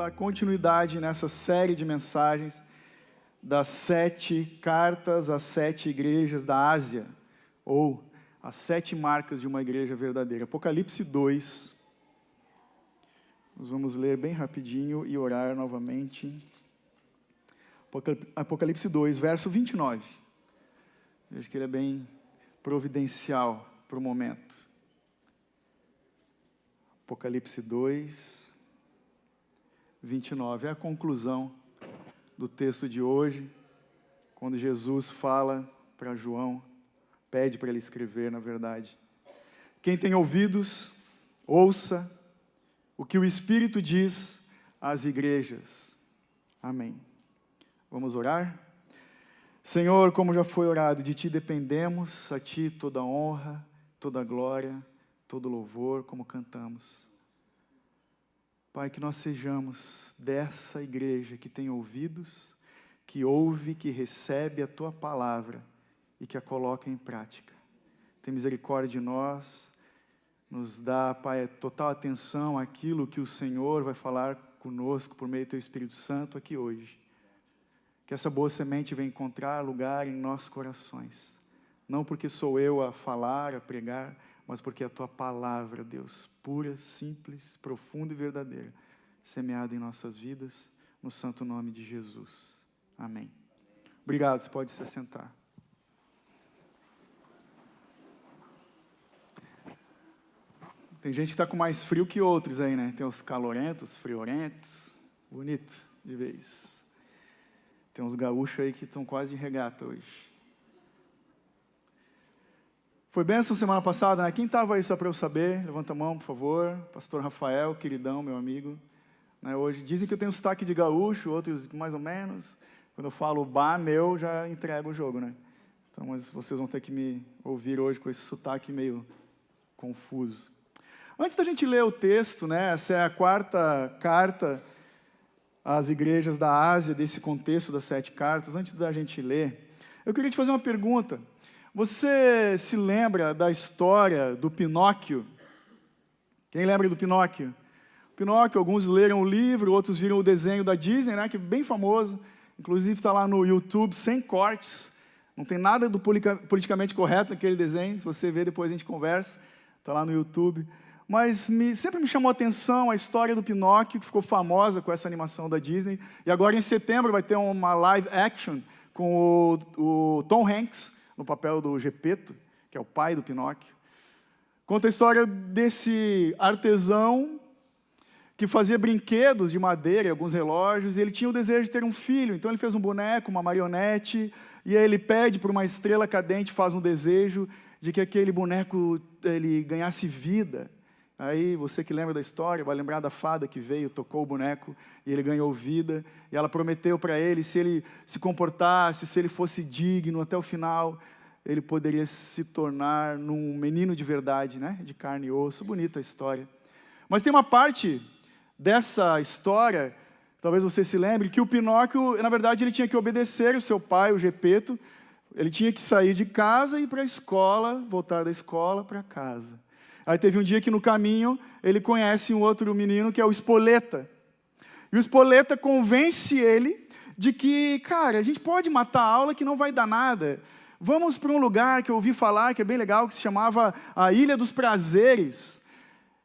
dar continuidade nessa série de mensagens das 7 cartas às 7 igrejas da Ásia, ou as 7 marcas de uma igreja verdadeira. Apocalipse 2. Nós vamos ler bem rapidinho e orar novamente. Apocalipse 2, verso 29. Vejo que ele é bem providencial para o momento. Apocalipse 2, 29. É a conclusão do texto de hoje, quando Jesus fala para João, pede para ele escrever, na verdade. Quem tem ouvidos, ouça o que o Espírito diz às igrejas. Amém. Vamos orar? Senhor, como já foi orado, de Ti dependemos, a Ti toda honra, toda glória, todo louvor, como cantamos. Pai, que nós sejamos dessa igreja que tem ouvidos, que ouve, que recebe a Tua palavra e que a coloca em prática. Tem misericórdia de nós, nos dá, Pai, total atenção àquilo que o Senhor vai falar conosco por meio do Teu Espírito Santo aqui hoje. Que essa boa semente venha encontrar lugar em nossos corações. Não porque sou eu a falar, a pregar, mas porque a Tua palavra, Deus, pura, simples, profunda e verdadeira, semeada em nossas vidas, no santo nome de Jesus. Amém. Obrigado, você pode se assentar. Tem gente que está com mais frio que outros aí, né? Tem os calorentos, friorentos, bonito de vez. Tem uns gaúchos aí que estão quase de regata hoje. Foi bênção semana passada, né? Quem estava aí só para eu saber? Levanta a mão, por favor. Pastor Rafael, queridão, meu amigo. Né, hoje dizem que eu tenho sotaque de gaúcho, outros mais ou menos. Quando eu falo bah, meu, já entrego o jogo, né? Então, mas vocês vão ter que me ouvir hoje com esse sotaque meio confuso. Antes da gente ler o texto, né? Essa é a 4ª carta às igrejas da Ásia, desse contexto das 7 cartas. Antes da gente ler, eu queria te fazer uma pergunta. Você se lembra da história do Pinóquio? Quem lembra do Pinóquio? Pinóquio, alguns leram o livro, outros viram o desenho da Disney, né, que é bem famoso. Inclusive está lá no YouTube, sem cortes. Não tem nada do politicamente correto naquele desenho. Se você ver, depois a gente conversa. Está lá no YouTube. Mas sempre me chamou a atenção a história do Pinóquio, que ficou famosa com essa animação da Disney. E agora, em setembro, vai ter uma live action com o Tom Hanks, no papel do Gepeto, que é o pai do Pinóquio. Conta a história desse artesão que fazia brinquedos de madeira e alguns relógios, e ele tinha o desejo de ter um filho. Então ele fez um boneco, uma marionete, e aí ele pede para uma estrela cadente, faz um desejo de que aquele boneco ele ganhasse vida. Aí, você que lembra da história, vai lembrar da fada que veio, tocou o boneco, e ele ganhou vida. E ela prometeu para ele, se ele se comportasse, se ele fosse digno até o final, ele poderia se tornar num menino de verdade, né? De carne e osso. Bonita a história. Mas tem uma parte dessa história, talvez você se lembre, que o Pinóquio, na verdade, ele tinha que obedecer o seu pai, o Gepeto. Ele tinha que sair de casa e ir para a escola, voltar da escola para casa. Aí teve um dia que no caminho ele conhece um outro menino que é o Espoleta. E o Espoleta convence ele de que, cara, a gente pode matar a aula que não vai dar nada. Vamos para um lugar que eu ouvi falar que é bem legal, que se chamava a Ilha dos Prazeres.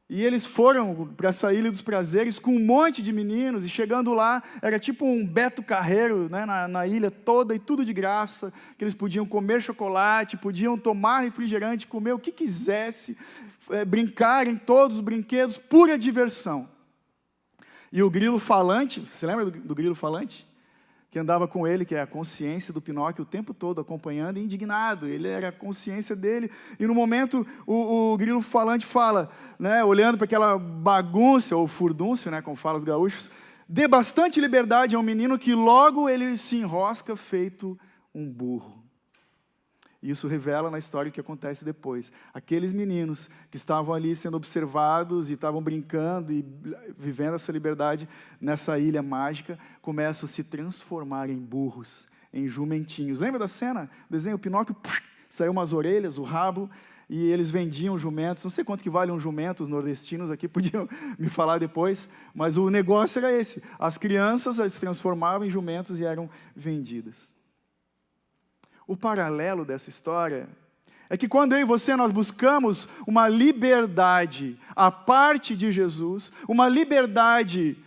E eles foram para essa Ilha dos Prazeres com um monte de meninos, e chegando lá, era tipo um Beto Carreiro, né, na ilha toda, e tudo de graça, que eles podiam comer chocolate, podiam tomar refrigerante, comer o que quisesse, brincar em todos os brinquedos, pura diversão. E o grilo falante, você lembra do grilo falante? Que andava com ele, que é a consciência do Pinóquio o tempo todo, acompanhando e indignado. Ele era a consciência dele. E no momento, o grilo falante fala, né, olhando para aquela bagunça, ou furdúncio, né, como falam os gaúchos, dê bastante liberdade a um menino que logo ele se enrosca feito um burro. E isso revela na história o que acontece depois. Aqueles meninos que estavam ali sendo observados e estavam brincando e vivendo essa liberdade nessa ilha mágica, começam a se transformar em burros, em jumentinhos. Lembra da cena? O desenho, o Pinóquio, saiu umas orelhas, o rabo, e eles vendiam jumentos. Não sei quanto que vale um jumento, os nordestinos aqui podiam me falar depois, mas o negócio era esse. As crianças se transformavam em jumentos e eram vendidas. O paralelo dessa história é que quando eu e você nós buscamos uma liberdade à parte de Jesus, uma liberdade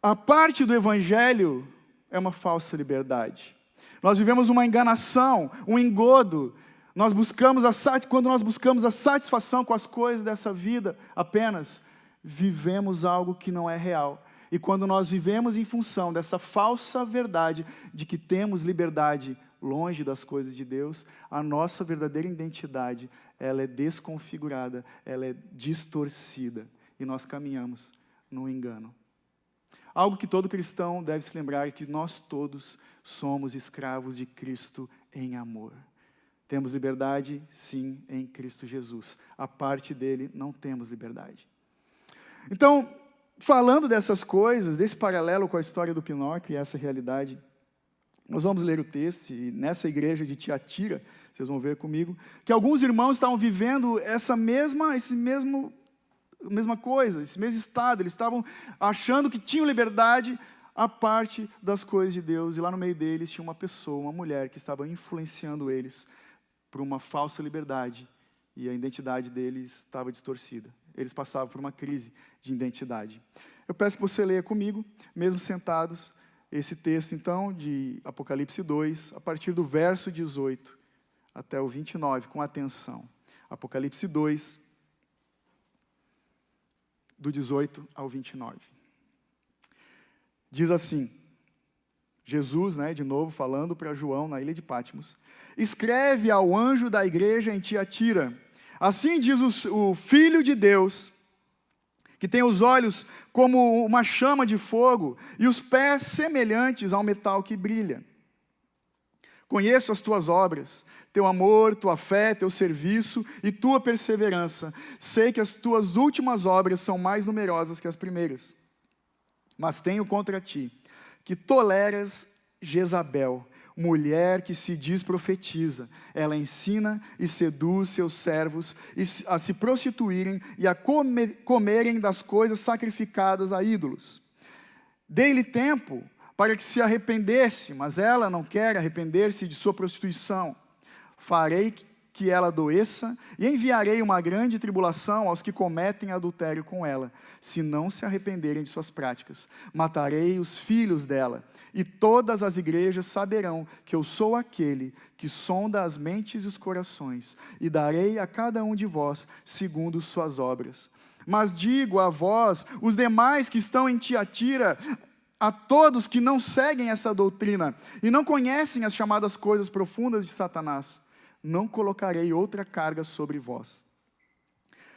à parte do Evangelho, é uma falsa liberdade. Nós vivemos uma enganação, um engodo. Quando nós buscamos a satisfação com as coisas dessa vida, apenas vivemos algo que não é real. E quando nós vivemos em função dessa falsa verdade de que temos liberdade longe das coisas de Deus, a nossa verdadeira identidade, ela é desconfigurada, ela é distorcida, e nós caminhamos no engano. Algo que todo cristão deve se lembrar é que nós todos somos escravos de Cristo em amor. Temos liberdade, sim, em Cristo Jesus. A parte dele, não temos liberdade. Então, falando dessas coisas, desse paralelo com a história do Pinóquio e essa realidade, nós vamos ler o texto, e nessa igreja de Tiatira, vocês vão ver comigo, que alguns irmãos estavam vivendo essa mesma coisa, esse mesmo estado. Eles estavam achando que tinham liberdade à parte das coisas de Deus, e lá no meio deles tinha uma pessoa, uma mulher, que estava influenciando eles por uma falsa liberdade, e a identidade deles estava distorcida. Eles passavam por uma crise de identidade. Eu peço que você leia comigo, mesmo sentados, esse texto, então, de Apocalipse 2, a partir do verso 18 até o 29, com atenção. Apocalipse 2, do 18 ao 29. Diz assim, Jesus, de novo, falando para João na ilha de Patmos: escreve ao anjo da igreja em Tiatira, assim diz o Filho de Deus, que tem os olhos como uma chama de fogo e os pés semelhantes ao metal que brilha. Conheço as tuas obras, teu amor, tua fé, teu serviço e tua perseverança. Sei que as tuas últimas obras são mais numerosas que as primeiras. Mas tenho contra ti que toleras Jezabel, mulher que se diz profetiza. Ela ensina e seduz seus servos a se prostituírem e a comerem das coisas sacrificadas a ídolos. Dei-lhe tempo para que se arrependesse, mas ela não quer arrepender-se de sua prostituição. Farei que ela adoeça e enviarei uma grande tribulação aos que cometem adultério com ela, se não se arrependerem de suas práticas. Matarei os filhos dela, e todas as igrejas saberão que eu sou aquele que sonda as mentes e os corações, e darei a cada um de vós segundo suas obras. Mas digo a vós, os demais que estão em Tiatira, a todos que não seguem essa doutrina e não conhecem as chamadas coisas profundas de Satanás, não colocarei outra carga sobre vós.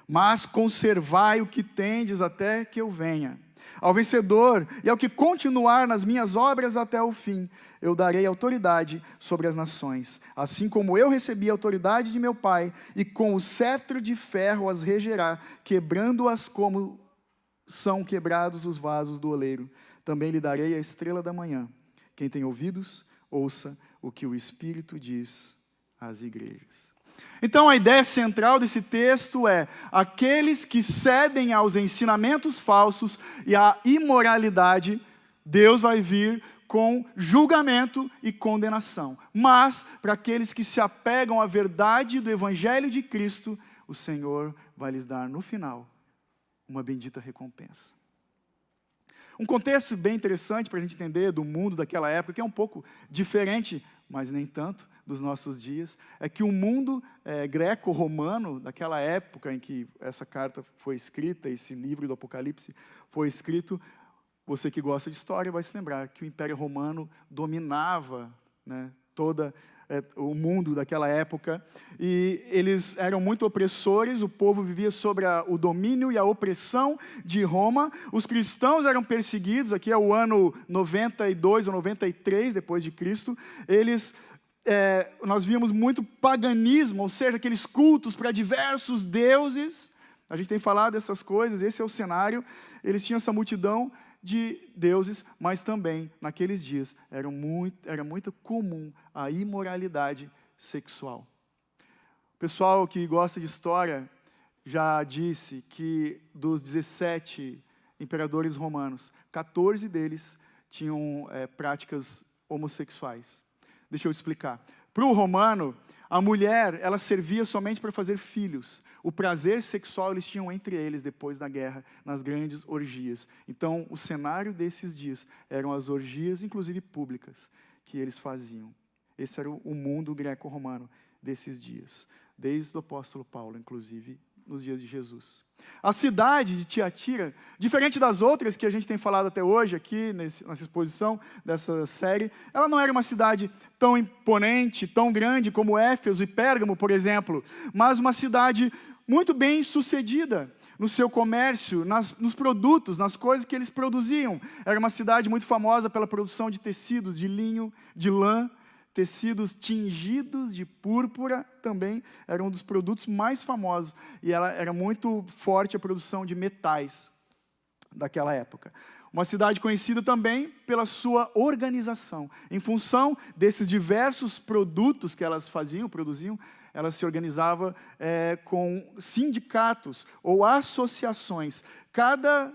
Mas conservai o que tendes até que eu venha. Ao vencedor e ao que continuar nas minhas obras até o fim, eu darei autoridade sobre as nações, assim como eu recebi a autoridade de meu Pai, e com o cetro de ferro as regerá, quebrando-as como são quebrados os vasos do oleiro. Também lhe darei a estrela da manhã. Quem tem ouvidos, ouça o que o Espírito diz às igrejas. Então a ideia central desse texto é: aqueles que cedem aos ensinamentos falsos e à imoralidade, Deus vai vir com julgamento e condenação. Mas, para aqueles que se apegam à verdade do Evangelho de Cristo, o Senhor vai lhes dar no final uma bendita recompensa. Um contexto bem interessante para a gente entender do mundo daquela época, que é um pouco diferente, mas nem tanto, dos nossos dias, é que o mundo greco-romano, daquela época em que essa carta foi escrita, esse livro do Apocalipse foi escrito, você que gosta de história vai se lembrar que o Império Romano dominava todo o mundo daquela época, e eles eram muito opressores, o povo vivia sob o domínio e a opressão de Roma, os cristãos eram perseguidos, aqui é o ano 92 ou 93 depois de Cristo, nós víamos muito paganismo, ou seja, aqueles cultos para diversos deuses, a gente tem falado dessas coisas, esse é o cenário, eles tinham essa multidão de deuses, mas também, naqueles dias, era muito comum a imoralidade sexual. pessoal que gosta de história já disse que dos 17 imperadores romanos, 14 deles tinham práticas homossexuais. Deixa eu explicar. Para o romano, a mulher, ela servia somente para fazer filhos. O prazer sexual eles tinham entre eles depois da guerra, nas grandes orgias. Então, o cenário desses dias eram as orgias, inclusive públicas, que eles faziam. Esse era o mundo greco-romano desses dias, desde o apóstolo Paulo, inclusive, nos dias de Jesus. A cidade de Tiatira, diferente das outras que a gente tem falado até hoje aqui, nessa exposição dessa série, ela não era uma cidade tão imponente, tão grande como Éfeso e Pérgamo, por exemplo, mas uma cidade muito bem sucedida no seu comércio, nos produtos, nas coisas que eles produziam. Era uma cidade muito famosa pela produção de tecidos, de linho, de lã, tecidos tingidos de púrpura também era um dos produtos mais famosos. E ela era muito forte a produção de metais daquela época. Uma cidade conhecida também pela sua organização. Em função desses diversos produtos que elas produziam, elas se organizavam com sindicatos ou associações. Cada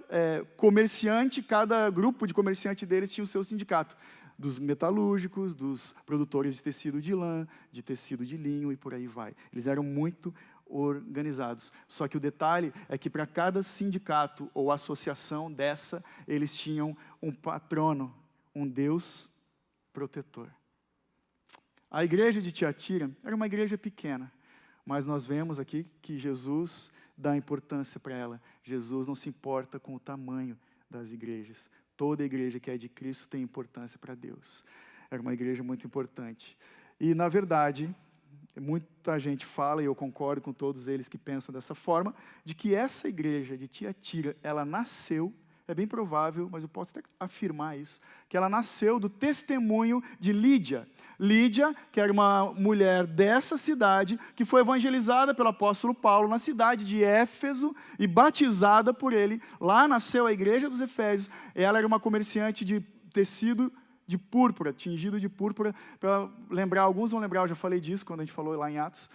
comerciante, cada grupo de comerciante deles tinha o seu sindicato. Dos metalúrgicos, dos produtores de tecido de lã, de tecido de linho e por aí vai. Eles eram muito organizados. Só que o detalhe é que para cada sindicato ou associação dessa, eles tinham um patrono, um Deus protetor. A igreja de Tiatira era uma igreja pequena, mas nós vemos aqui que Jesus dá importância para ela. Jesus não se importa com o tamanho das igrejas. Toda igreja que é de Cristo tem importância para Deus. Era uma igreja muito importante. E, na verdade, muita gente fala, e eu concordo com todos eles que pensam dessa forma, de que essa igreja de Tiatira, ela nasceu, é bem provável, mas eu posso até afirmar isso, que ela nasceu do testemunho de Lídia. Lídia, que era uma mulher dessa cidade, que foi evangelizada pelo apóstolo Paulo na cidade de Éfeso e batizada por ele. Lá nasceu a igreja dos Efésios. Ela era uma comerciante de tecido de púrpura, tingido de púrpura. Para lembrar, alguns vão lembrar, eu já falei disso quando a gente falou lá em Atos.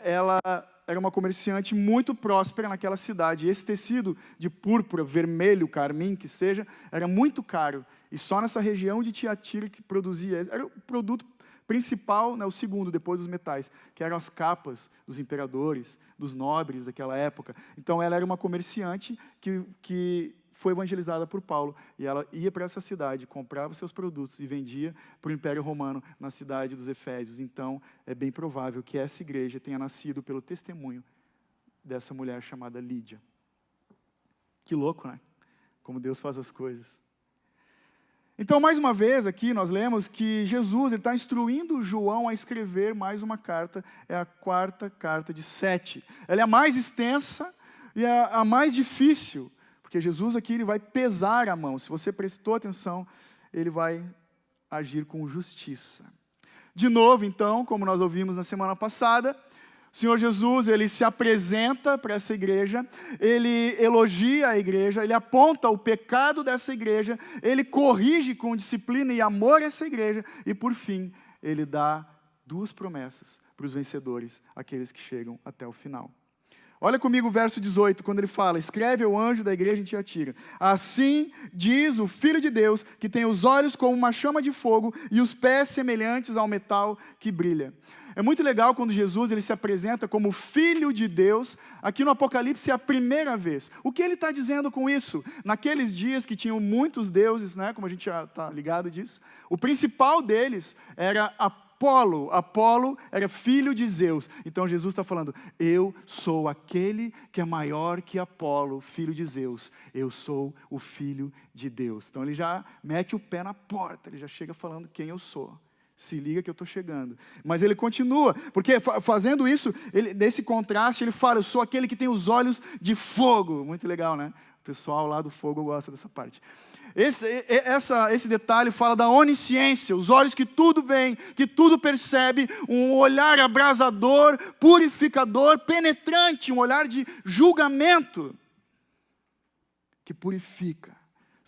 Ela era uma comerciante muito próspera naquela cidade. Esse tecido de púrpura, vermelho, carmim, que seja, era muito caro. E só nessa região de Tiatira que produzia. Era o produto principal, né, o segundo, depois dos metais, que eram as capas dos imperadores, dos nobres daquela época. Então, ela era uma comerciante que foi evangelizada por Paulo. E ela ia para essa cidade, comprava seus produtos e vendia para o Império Romano na cidade dos Efésios. Então, é bem provável que essa igreja tenha nascido pelo testemunho dessa mulher chamada Lídia. Que louco, né? Como Deus faz as coisas. Então, mais uma vez, aqui nós lemos que Jesus está instruindo João a escrever mais uma carta. É a quarta carta de 7. Ela é a mais extensa e é a mais difícil. Porque Jesus aqui ele vai pesar a mão. Se você prestou atenção, ele vai agir com justiça. De novo, então, como nós ouvimos na semana passada, o Senhor Jesus, ele se apresenta para essa igreja, ele elogia a igreja, ele aponta o pecado dessa igreja, ele corrige com disciplina e amor essa igreja, e por fim, ele dá 2 promessas para os vencedores, aqueles que chegam até o final. Olha comigo o verso 18, quando ele fala: escreve ao anjo da igreja em Tiatira. Assim diz o Filho de Deus, que tem os olhos como uma chama de fogo e os pés semelhantes ao metal que brilha. É muito legal quando Jesus ele se apresenta como Filho de Deus. Aqui no Apocalipse é a primeira vez. O que ele está dizendo com isso? Naqueles dias que tinham muitos deuses, né, como a gente já está ligado disso, o principal deles era Apolo. Apolo era filho de Zeus. Então Jesus está falando: eu sou aquele que é maior que Apolo, filho de Zeus. Eu sou o Filho de Deus. Então ele já mete o pé na porta, ele já chega falando quem eu sou. Se liga que eu estou chegando. Mas ele continua, porque fazendo isso, nesse contraste, ele fala: eu sou aquele que tem os olhos de fogo. Muito legal, né? O pessoal lá do fogo gosta dessa parte. Esse detalhe fala da onisciência, os olhos que tudo veem, que tudo percebe, um olhar abrasador, purificador, penetrante, um olhar de julgamento que purifica.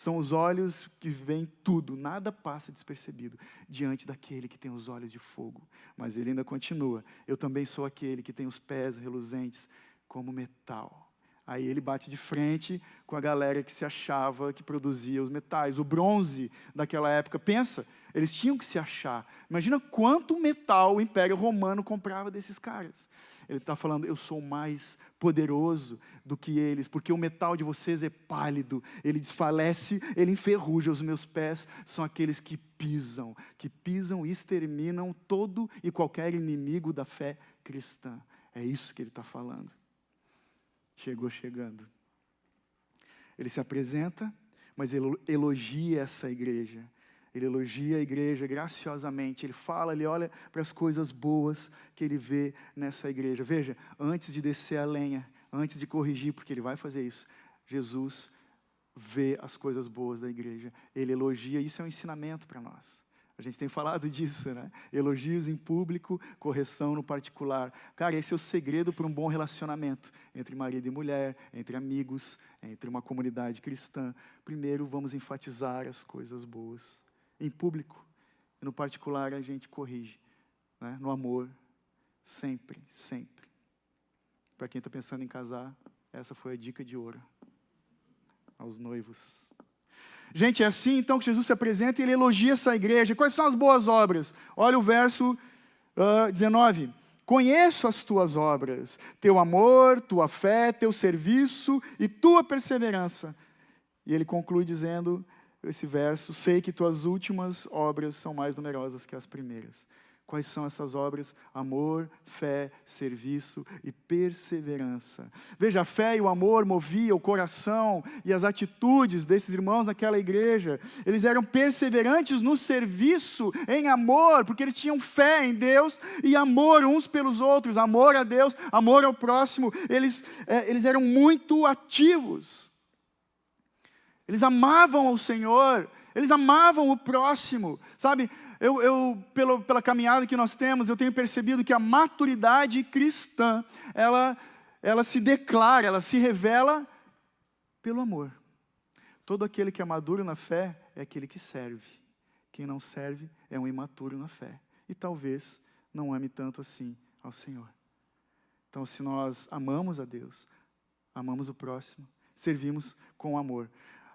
São os olhos que veem tudo, nada passa despercebido diante daquele que tem os olhos de fogo. Mas ele ainda continua, eu também sou aquele que tem os pés reluzentes como metal. Aí ele bate de frente com a galera que se achava que produzia os metais. O bronze daquela época, pensa, eles tinham que se achar. Imagina quanto metal o Império Romano comprava desses caras. Ele está falando, eu sou mais poderoso do que eles, porque o metal de vocês é pálido, ele desfalece, ele enferruja. Os meus pés são aqueles que pisam e exterminam todo e qualquer inimigo da fé cristã. É isso que ele está falando. Chegou chegando. Ele se apresenta, mas ele elogia essa igreja. Ele elogia a igreja graciosamente. Ele fala, ele olha para as coisas boas que ele vê nessa igreja. Veja, antes de descer a lenha, antes de corrigir, porque ele vai fazer isso, Jesus vê as coisas boas da igreja. Ele elogia, isso é um ensinamento para nós. A gente tem falado disso, né? Elogios em público, correção no particular. Cara, esse é o segredo para um bom relacionamento entre marido e mulher, entre amigos, entre uma comunidade cristã. Primeiro, vamos enfatizar as coisas boas. Em público e no particular, a gente corrige, né? No amor, sempre, sempre. Para quem está pensando em casar, essa foi a dica de ouro aos noivos. Gente, é assim então que Jesus se apresenta e ele elogia essa igreja. Quais são as boas obras? Olha o verso 19. Conheço as tuas obras, teu amor, tua fé, teu serviço e tua perseverança. E ele conclui dizendo, esse verso, sei que tuas últimas obras são mais numerosas que as primeiras. Quais são essas obras? Amor, fé, serviço e perseverança. Veja, a fé e o amor moviam o coração e as atitudes desses irmãos naquela igreja. Eles eram perseverantes no serviço, em amor, porque eles tinham fé em Deus e amor uns pelos outros. Amor a Deus, amor ao próximo. Eles eram muito ativos. Eles amavam o Senhor, eles amavam o próximo, sabe? Pela caminhada que nós temos, eu tenho percebido que a maturidade cristã, ela se declara, ela se revela pelo amor. Todo aquele que é maduro na fé é aquele que serve. Quem não serve é um imaturo na fé. E talvez não ame tanto assim ao Senhor. Então, se nós amamos a Deus, amamos o próximo, servimos com amor.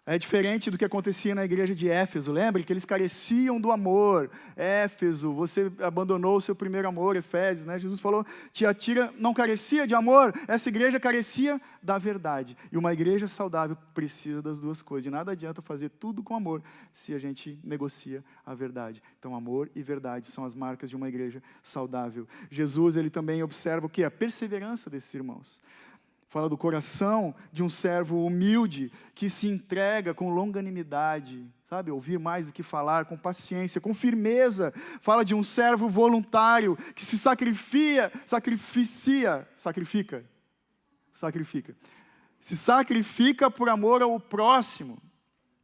É diferente do que acontecia na igreja de Éfeso, lembra? Que eles careciam do amor. Éfeso, você abandonou o seu primeiro amor, Efésios, né? Jesus falou, Tiatira não carecia de amor, essa igreja carecia da verdade. E uma igreja saudável precisa das duas coisas. De nada adianta fazer tudo com amor se a gente negocia a verdade. Então, amor e verdade são as marcas de uma igreja saudável. Jesus, ele também observa o quê? A perseverança desses irmãos. Fala do coração de um servo humilde que se entrega com longanimidade, sabe? Ouvir mais do que falar, com paciência, com firmeza. Fala de um servo voluntário que se sacrifica. Se sacrifica por amor ao próximo.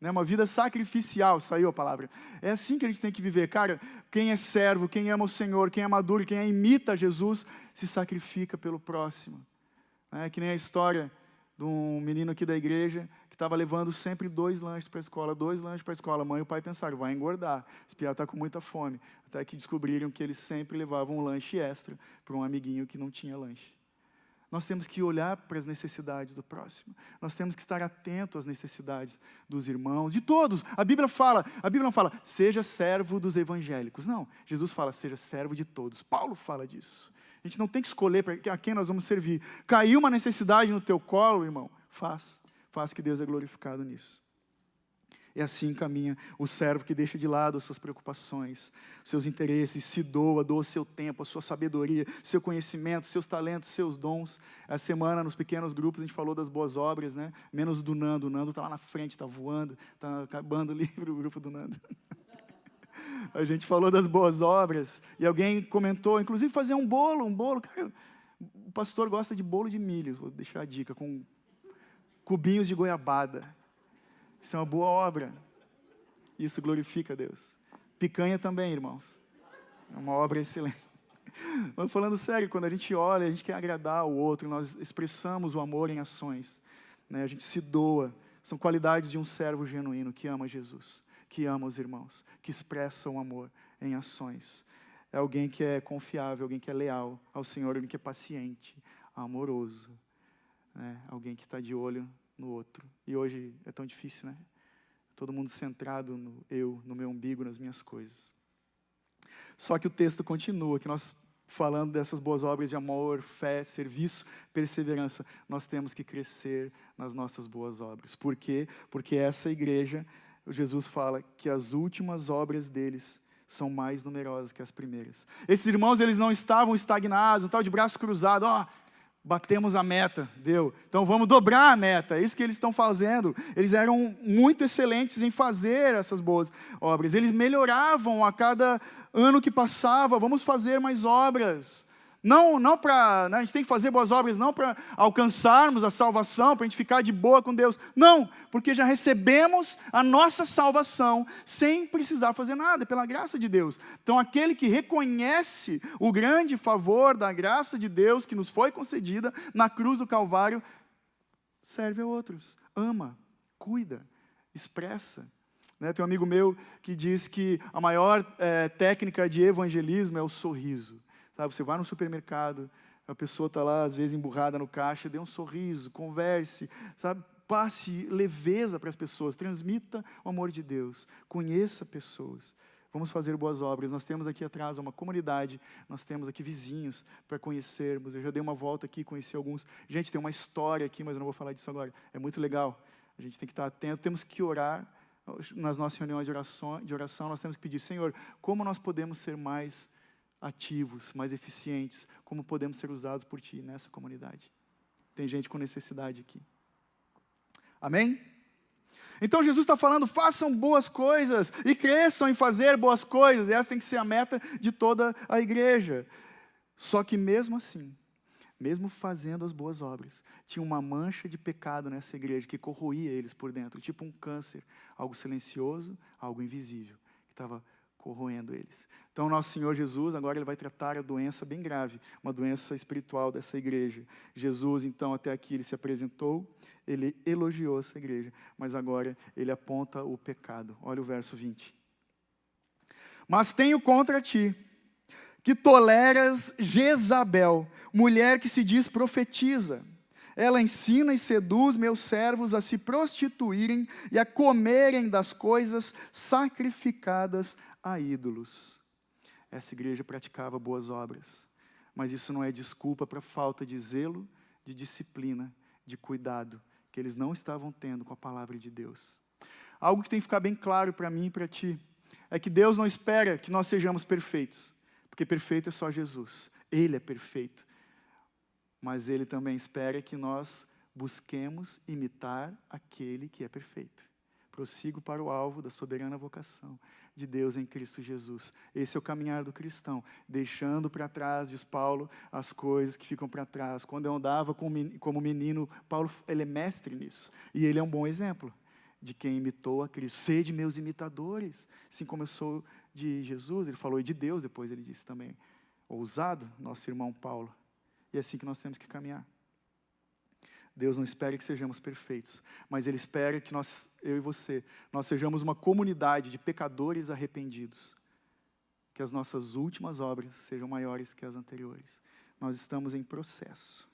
Né? Uma vida sacrificial, saiu a palavra. É assim que a gente tem que viver. Cara, quem é servo, quem ama o Senhor, quem é maduro, quem imita Jesus, se sacrifica pelo próximo. É que nem a história de um menino aqui da igreja que estava levando sempre 2 lanches para a escola. A mãe e o pai pensaram, vai engordar, esse piá está com muita fome. Até que descobriram que eles sempre levavam um lanche extra para um amiguinho que não tinha lanche. Nós temos que olhar para as necessidades do próximo. Nós temos que estar atentos às necessidades dos irmãos, de todos. A Bíblia não fala, seja servo dos evangélicos. Não, Jesus fala, seja servo de todos. Paulo fala disso. A gente não tem que escolher a quem nós vamos servir. Caiu uma necessidade no teu colo, irmão, faz que Deus é glorificado nisso. E assim caminha o servo que deixa de lado as suas preocupações, seus interesses, se doa o seu tempo, a sua sabedoria, seu conhecimento, seus talentos, seus dons. Essa semana, nos pequenos grupos, a gente falou das boas obras, né? Menos do Nando. O Nando está lá na frente, está voando, está acabando o livro, o grupo do Nando. A gente falou das boas obras, e alguém comentou, inclusive fazer um bolo, cara, o pastor gosta de bolo de milho, vou deixar a dica, com cubinhos de goiabada, isso é uma boa obra, isso glorifica a Deus. Picanha também, irmãos, é uma obra excelente. Mas falando sério, quando a gente olha, a gente quer agradar o outro, nós expressamos o amor em ações, né? A gente se doa, são qualidades de um servo genuíno que ama Jesus, que ama os irmãos, que expressa o amor em ações. É alguém que é confiável, alguém que é leal ao Senhor, alguém que é paciente, amoroso, né? Alguém que está de olho no outro. E hoje é tão difícil, né? Todo mundo centrado no eu, no meu umbigo, nas minhas coisas. Só que o texto continua, que nós falando dessas boas obras de amor, fé, serviço, perseverança, nós temos que crescer nas nossas boas obras. Por quê? Porque essa igreja, Jesus fala que as últimas obras deles são mais numerosas que as primeiras. Esses irmãos, eles não estavam estagnados, não estavam de braço cruzado, batemos a meta, deu. Então vamos dobrar a meta, é isso que eles estão fazendo. Eles eram muito excelentes em fazer essas boas obras. Eles melhoravam a cada ano que passava, vamos fazer mais obras. Não para, a gente tem que fazer boas obras, não para alcançarmos a salvação, para a gente ficar de boa com Deus. Não, porque já recebemos a nossa salvação sem precisar fazer nada, pela graça de Deus. Então aquele que reconhece o grande favor da graça de Deus que nos foi concedida na cruz do Calvário, serve a outros, ama, cuida, expressa. Tem um amigo meu que diz que a maior técnica de evangelismo é o sorriso. Sabe, você vai no supermercado, a pessoa está lá, às vezes, emburrada no caixa, dê um sorriso, converse, sabe? Passe leveza para as pessoas, transmita o amor de Deus, conheça pessoas. Vamos fazer boas obras. Nós temos aqui atrás uma comunidade, nós temos aqui vizinhos para conhecermos. Eu já dei uma volta aqui, conheci alguns. Gente, tem uma história aqui, mas eu não vou falar disso agora. É muito legal, a gente tem que estar atento, temos que orar. Nas nossas reuniões de oração, nós temos que pedir, Senhor, como nós podemos ser mais ativos, mais eficientes, como podemos ser usados por Ti nessa comunidade. Tem gente com necessidade aqui. Amém? Então Jesus está falando, façam boas coisas e cresçam em fazer boas coisas. Essa tem que ser a meta de toda a igreja. Só que mesmo assim, mesmo fazendo as boas obras, tinha uma mancha de pecado nessa igreja que corroía eles por dentro, tipo um câncer, algo silencioso, algo invisível, que estava corroendo eles. Então, nosso Senhor Jesus, agora Ele vai tratar a doença bem grave, uma doença espiritual dessa igreja. Jesus, então, até aqui Ele se apresentou, Ele elogiou essa igreja, mas agora Ele aponta o pecado. Olha o verso 20. Mas tenho contra ti, que toleras Jezabel, mulher que se diz profetiza. Ela ensina e seduz meus servos a se prostituírem e a comerem das coisas sacrificadas a ídolos. Essa igreja praticava boas obras, mas isso não é desculpa para falta de zelo, de disciplina, de cuidado, que eles não estavam tendo com a palavra de Deus. Algo que tem que ficar bem claro para mim e para ti, é que Deus não espera que nós sejamos perfeitos, porque perfeito é só Jesus, Ele é perfeito, mas Ele também espera que nós busquemos imitar aquele que é perfeito. Prossigo para o alvo da soberana vocação de Deus em Cristo Jesus. Esse é o caminhar do cristão, deixando para trás, diz Paulo, as coisas que ficam para trás. Quando eu andava como menino, Paulo ele é mestre nisso, e ele é um bom exemplo de quem imitou a Cristo. Sede meus imitadores, assim como eu sou de Jesus, ele falou, e de Deus, depois ele disse também. Ousado, nosso irmão Paulo. E é assim que nós temos que caminhar. Deus não espera que sejamos perfeitos, mas Ele espera que nós, eu e você, nós sejamos uma comunidade de pecadores arrependidos. Que as nossas últimas obras sejam maiores que as anteriores. Nós estamos em processo.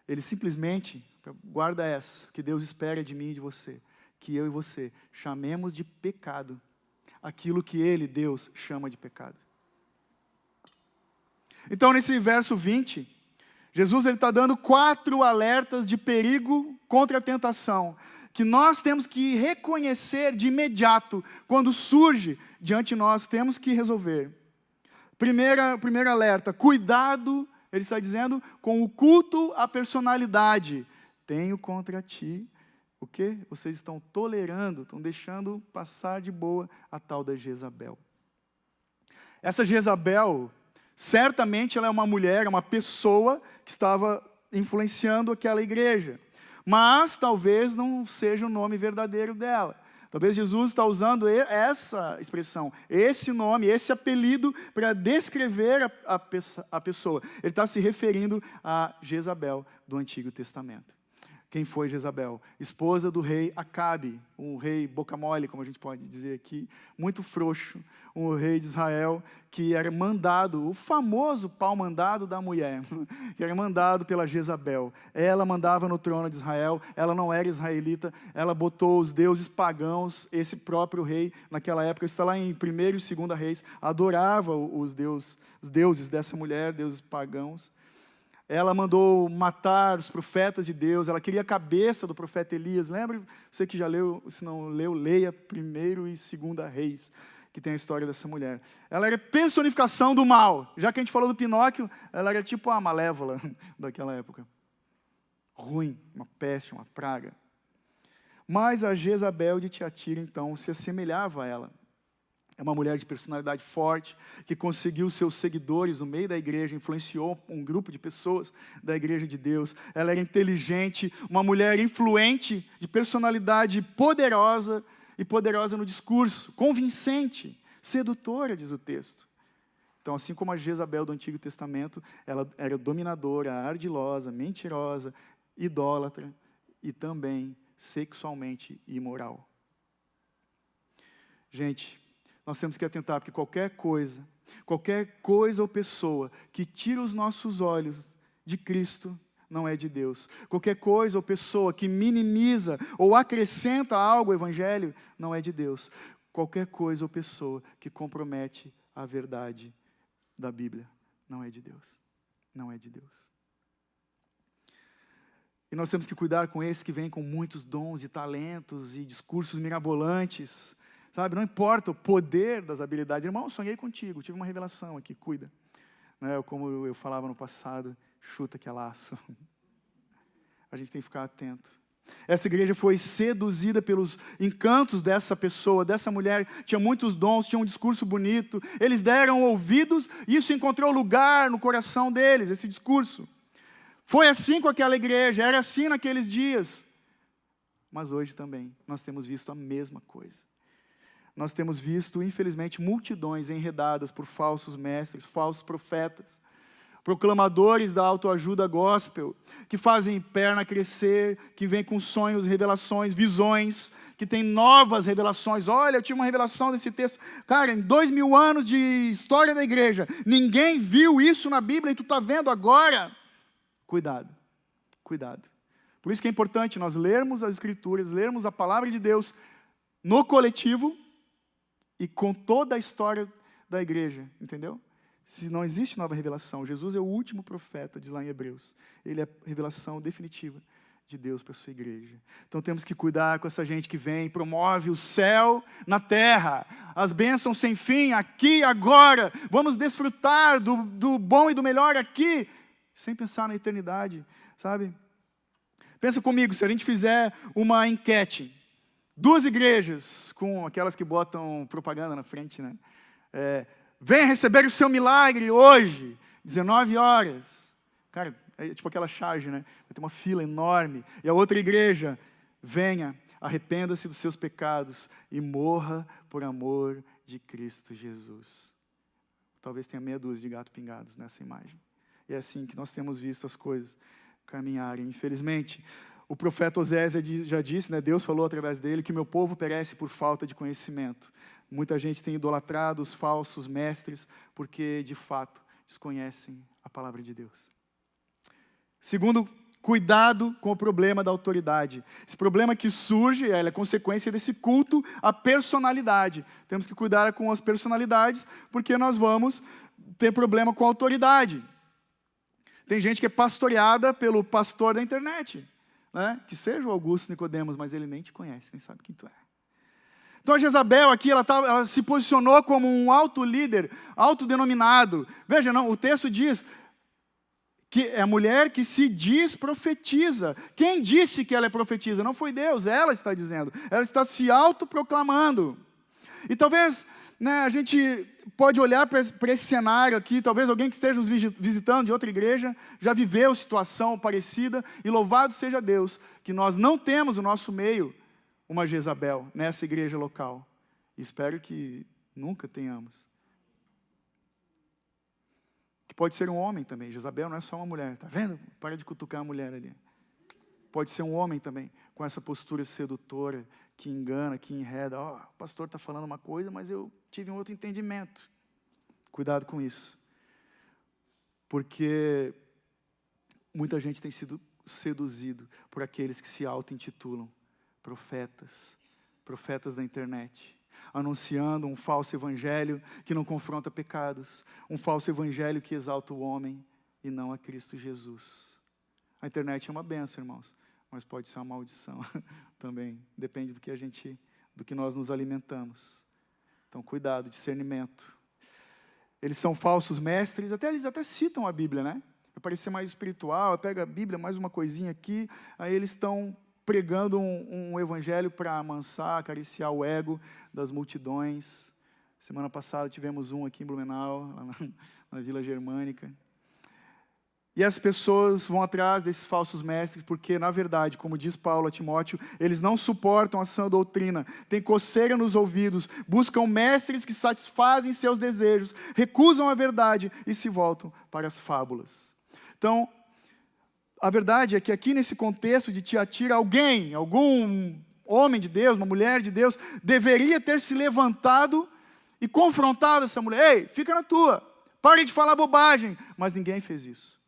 Ele simplesmente, guarda essa, que Deus espera de mim e de você, que eu e você chamemos de pecado aquilo que Ele, Deus, chama de pecado. Então, nesse verso 20, Jesus está dando 4 alertas de perigo contra a tentação, que nós temos que reconhecer de imediato, quando surge diante de nós, temos que resolver. Primeiro alerta, cuidado, ele está dizendo, com o culto à personalidade. Tenho contra ti, o quê? Vocês estão tolerando, estão deixando passar de boa a tal da Jezabel. Essa Jezabel, certamente ela é uma mulher, é uma pessoa que estava influenciando aquela igreja. Mas talvez não seja o nome verdadeiro dela. Talvez Jesus está usando essa expressão, esse nome, esse apelido para descrever a pessoa. Ele está se referindo a Jezabel do Antigo Testamento. Quem foi Jezabel? Esposa do rei Acabe, um rei boca mole, como a gente pode dizer aqui, muito frouxo, um rei de Israel que era mandado, o famoso pau mandado da mulher, que era mandado pela Jezabel. Ela mandava no trono de Israel, ela não era israelita, ela botou os deuses pagãos, esse próprio rei, naquela época, está lá em 1º e 2º Reis, adorava os deuses dessa mulher, deuses pagãos. Ela mandou matar os profetas de Deus, ela queria a cabeça do profeta Elias. Lembra? Você que já leu, se não leu, leia 1º e 2º Reis, que tem a história dessa mulher. Ela era personificação do mal. Já que a gente falou do Pinóquio, ela era tipo a Malévola daquela época. Ruim, uma peste, uma praga. Mas a Jezabel de Tiatira, então, se assemelhava a ela. É uma mulher de personalidade forte, que conseguiu seus seguidores no meio da igreja, influenciou um grupo de pessoas da igreja de Deus. Ela era inteligente, uma mulher influente, de personalidade poderosa, e poderosa no discurso, convincente, sedutora, diz o texto. Então, assim como a Jezabel do Antigo Testamento, ela era dominadora, ardilosa, mentirosa, idólatra e também sexualmente imoral. Gente, nós temos que atentar, porque qualquer coisa ou pessoa que tira os nossos olhos de Cristo não é de Deus. Qualquer coisa ou pessoa que minimiza ou acrescenta algo ao Evangelho não é de Deus. Qualquer coisa ou pessoa que compromete a verdade da Bíblia não é de Deus. Não é de Deus. E nós temos que cuidar com esses que vêm com muitos dons e talentos e discursos mirabolantes. Sabe, não importa o poder das habilidades. Irmão, sonhei contigo, tive uma revelação aqui, cuida. Né, como eu falava no passado, chuta que é laço. A gente tem que ficar atento. Essa igreja foi seduzida pelos encantos dessa pessoa, dessa mulher. Tinha muitos dons, tinha um discurso bonito. Eles deram ouvidos e isso encontrou lugar no coração deles, esse discurso. Foi assim com aquela igreja, era assim naqueles dias. Mas hoje também nós temos visto a mesma coisa. Nós temos visto, infelizmente, multidões enredadas por falsos mestres, falsos profetas, proclamadores da autoajuda gospel, que fazem perna crescer, que vêm com sonhos, revelações, visões, que têm novas revelações. Olha, eu tive uma revelação desse texto. Cara, em 2000 anos de história da igreja, ninguém viu isso na Bíblia e tu está vendo agora. Cuidado, cuidado. Por isso que é importante nós lermos as Escrituras, lermos a palavra de Deus no coletivo, e com toda a história da igreja, entendeu? Se não existe nova revelação, Jesus é o último profeta, diz lá em Hebreus. Ele é a revelação definitiva de Deus para a sua igreja. Então temos que cuidar com essa gente que vem, promove o céu na terra, as bênçãos sem fim, aqui e agora. Vamos desfrutar do bom e do melhor aqui, sem pensar na eternidade, sabe? Pensa comigo, se a gente fizer uma enquete, 2 igrejas, com aquelas que botam propaganda na frente, né? Venha receber o seu milagre hoje, 19 horas. Cara, é tipo aquela charge, né? Vai ter uma fila enorme. E a outra igreja, venha, arrependa-se dos seus pecados e morra por amor de Cristo Jesus. Talvez tenha meia dúzia de gatos pingados nessa imagem. E é assim que nós temos visto as coisas caminharem, infelizmente. O profeta Oséias já disse, né, Deus falou através dele, que meu povo perece por falta de conhecimento. Muita gente tem idolatrado os falsos mestres, porque, de fato, desconhecem a palavra de Deus. Segundo, cuidado com o problema da autoridade. Esse problema que surge, é consequência desse culto à personalidade. Temos que cuidar com as personalidades, porque nós vamos ter problema com a autoridade. Tem gente que é pastoreada pelo pastor da internet. Né? Que seja o Augusto Nicodemos, mas ele nem te conhece, nem sabe quem tu é. Então a Jezabel aqui, ela se posicionou como um alto líder, autodenominado. Veja, não, o texto diz que é a mulher que se diz profetiza. Quem disse que ela é profetiza? Não foi Deus, ela está dizendo. Ela está se autoproclamando. E talvez, né, a gente pode olhar para esse cenário aqui, talvez alguém que esteja nos visitando de outra igreja, já viveu situação parecida, e louvado seja Deus, que nós não temos no nosso meio uma Jezabel nessa igreja local. E espero que nunca tenhamos. Que pode ser um homem também, Jezabel não é só uma mulher, tá vendo? Para de cutucar a mulher ali. Pode ser um homem também, com essa postura sedutora, que engana, que enreda. O pastor está falando uma coisa, mas eu tive um outro entendimento. Cuidado com isso. Porque muita gente tem sido seduzido por aqueles que se auto-intitulam profetas da internet, anunciando um falso evangelho que não confronta pecados, um falso evangelho que exalta o homem e não a Cristo Jesus. A internet é uma bênção, irmãos, mas pode ser uma maldição também. Depende do que nós nos alimentamos. Então, cuidado, discernimento. Eles são falsos mestres, eles até citam a Bíblia, né? Para parecer mais espiritual, pega a Bíblia, mais uma coisinha aqui, aí eles estão pregando um evangelho para amansar, acariciar o ego das multidões. Semana passada tivemos um aqui em Blumenau, lá na Vila Germânica. E as pessoas vão atrás desses falsos mestres, porque, na verdade, como diz Paulo a Timóteo, eles não suportam a sã doutrina, têm coceira nos ouvidos, buscam mestres que satisfazem seus desejos, recusam a verdade e se voltam para as fábulas. Então, a verdade é que aqui nesse contexto de Tiatira, algum homem de Deus, uma mulher de Deus, deveria ter se levantado e confrontado essa mulher. Ei, fica na tua, pare de falar bobagem. Mas ninguém fez isso.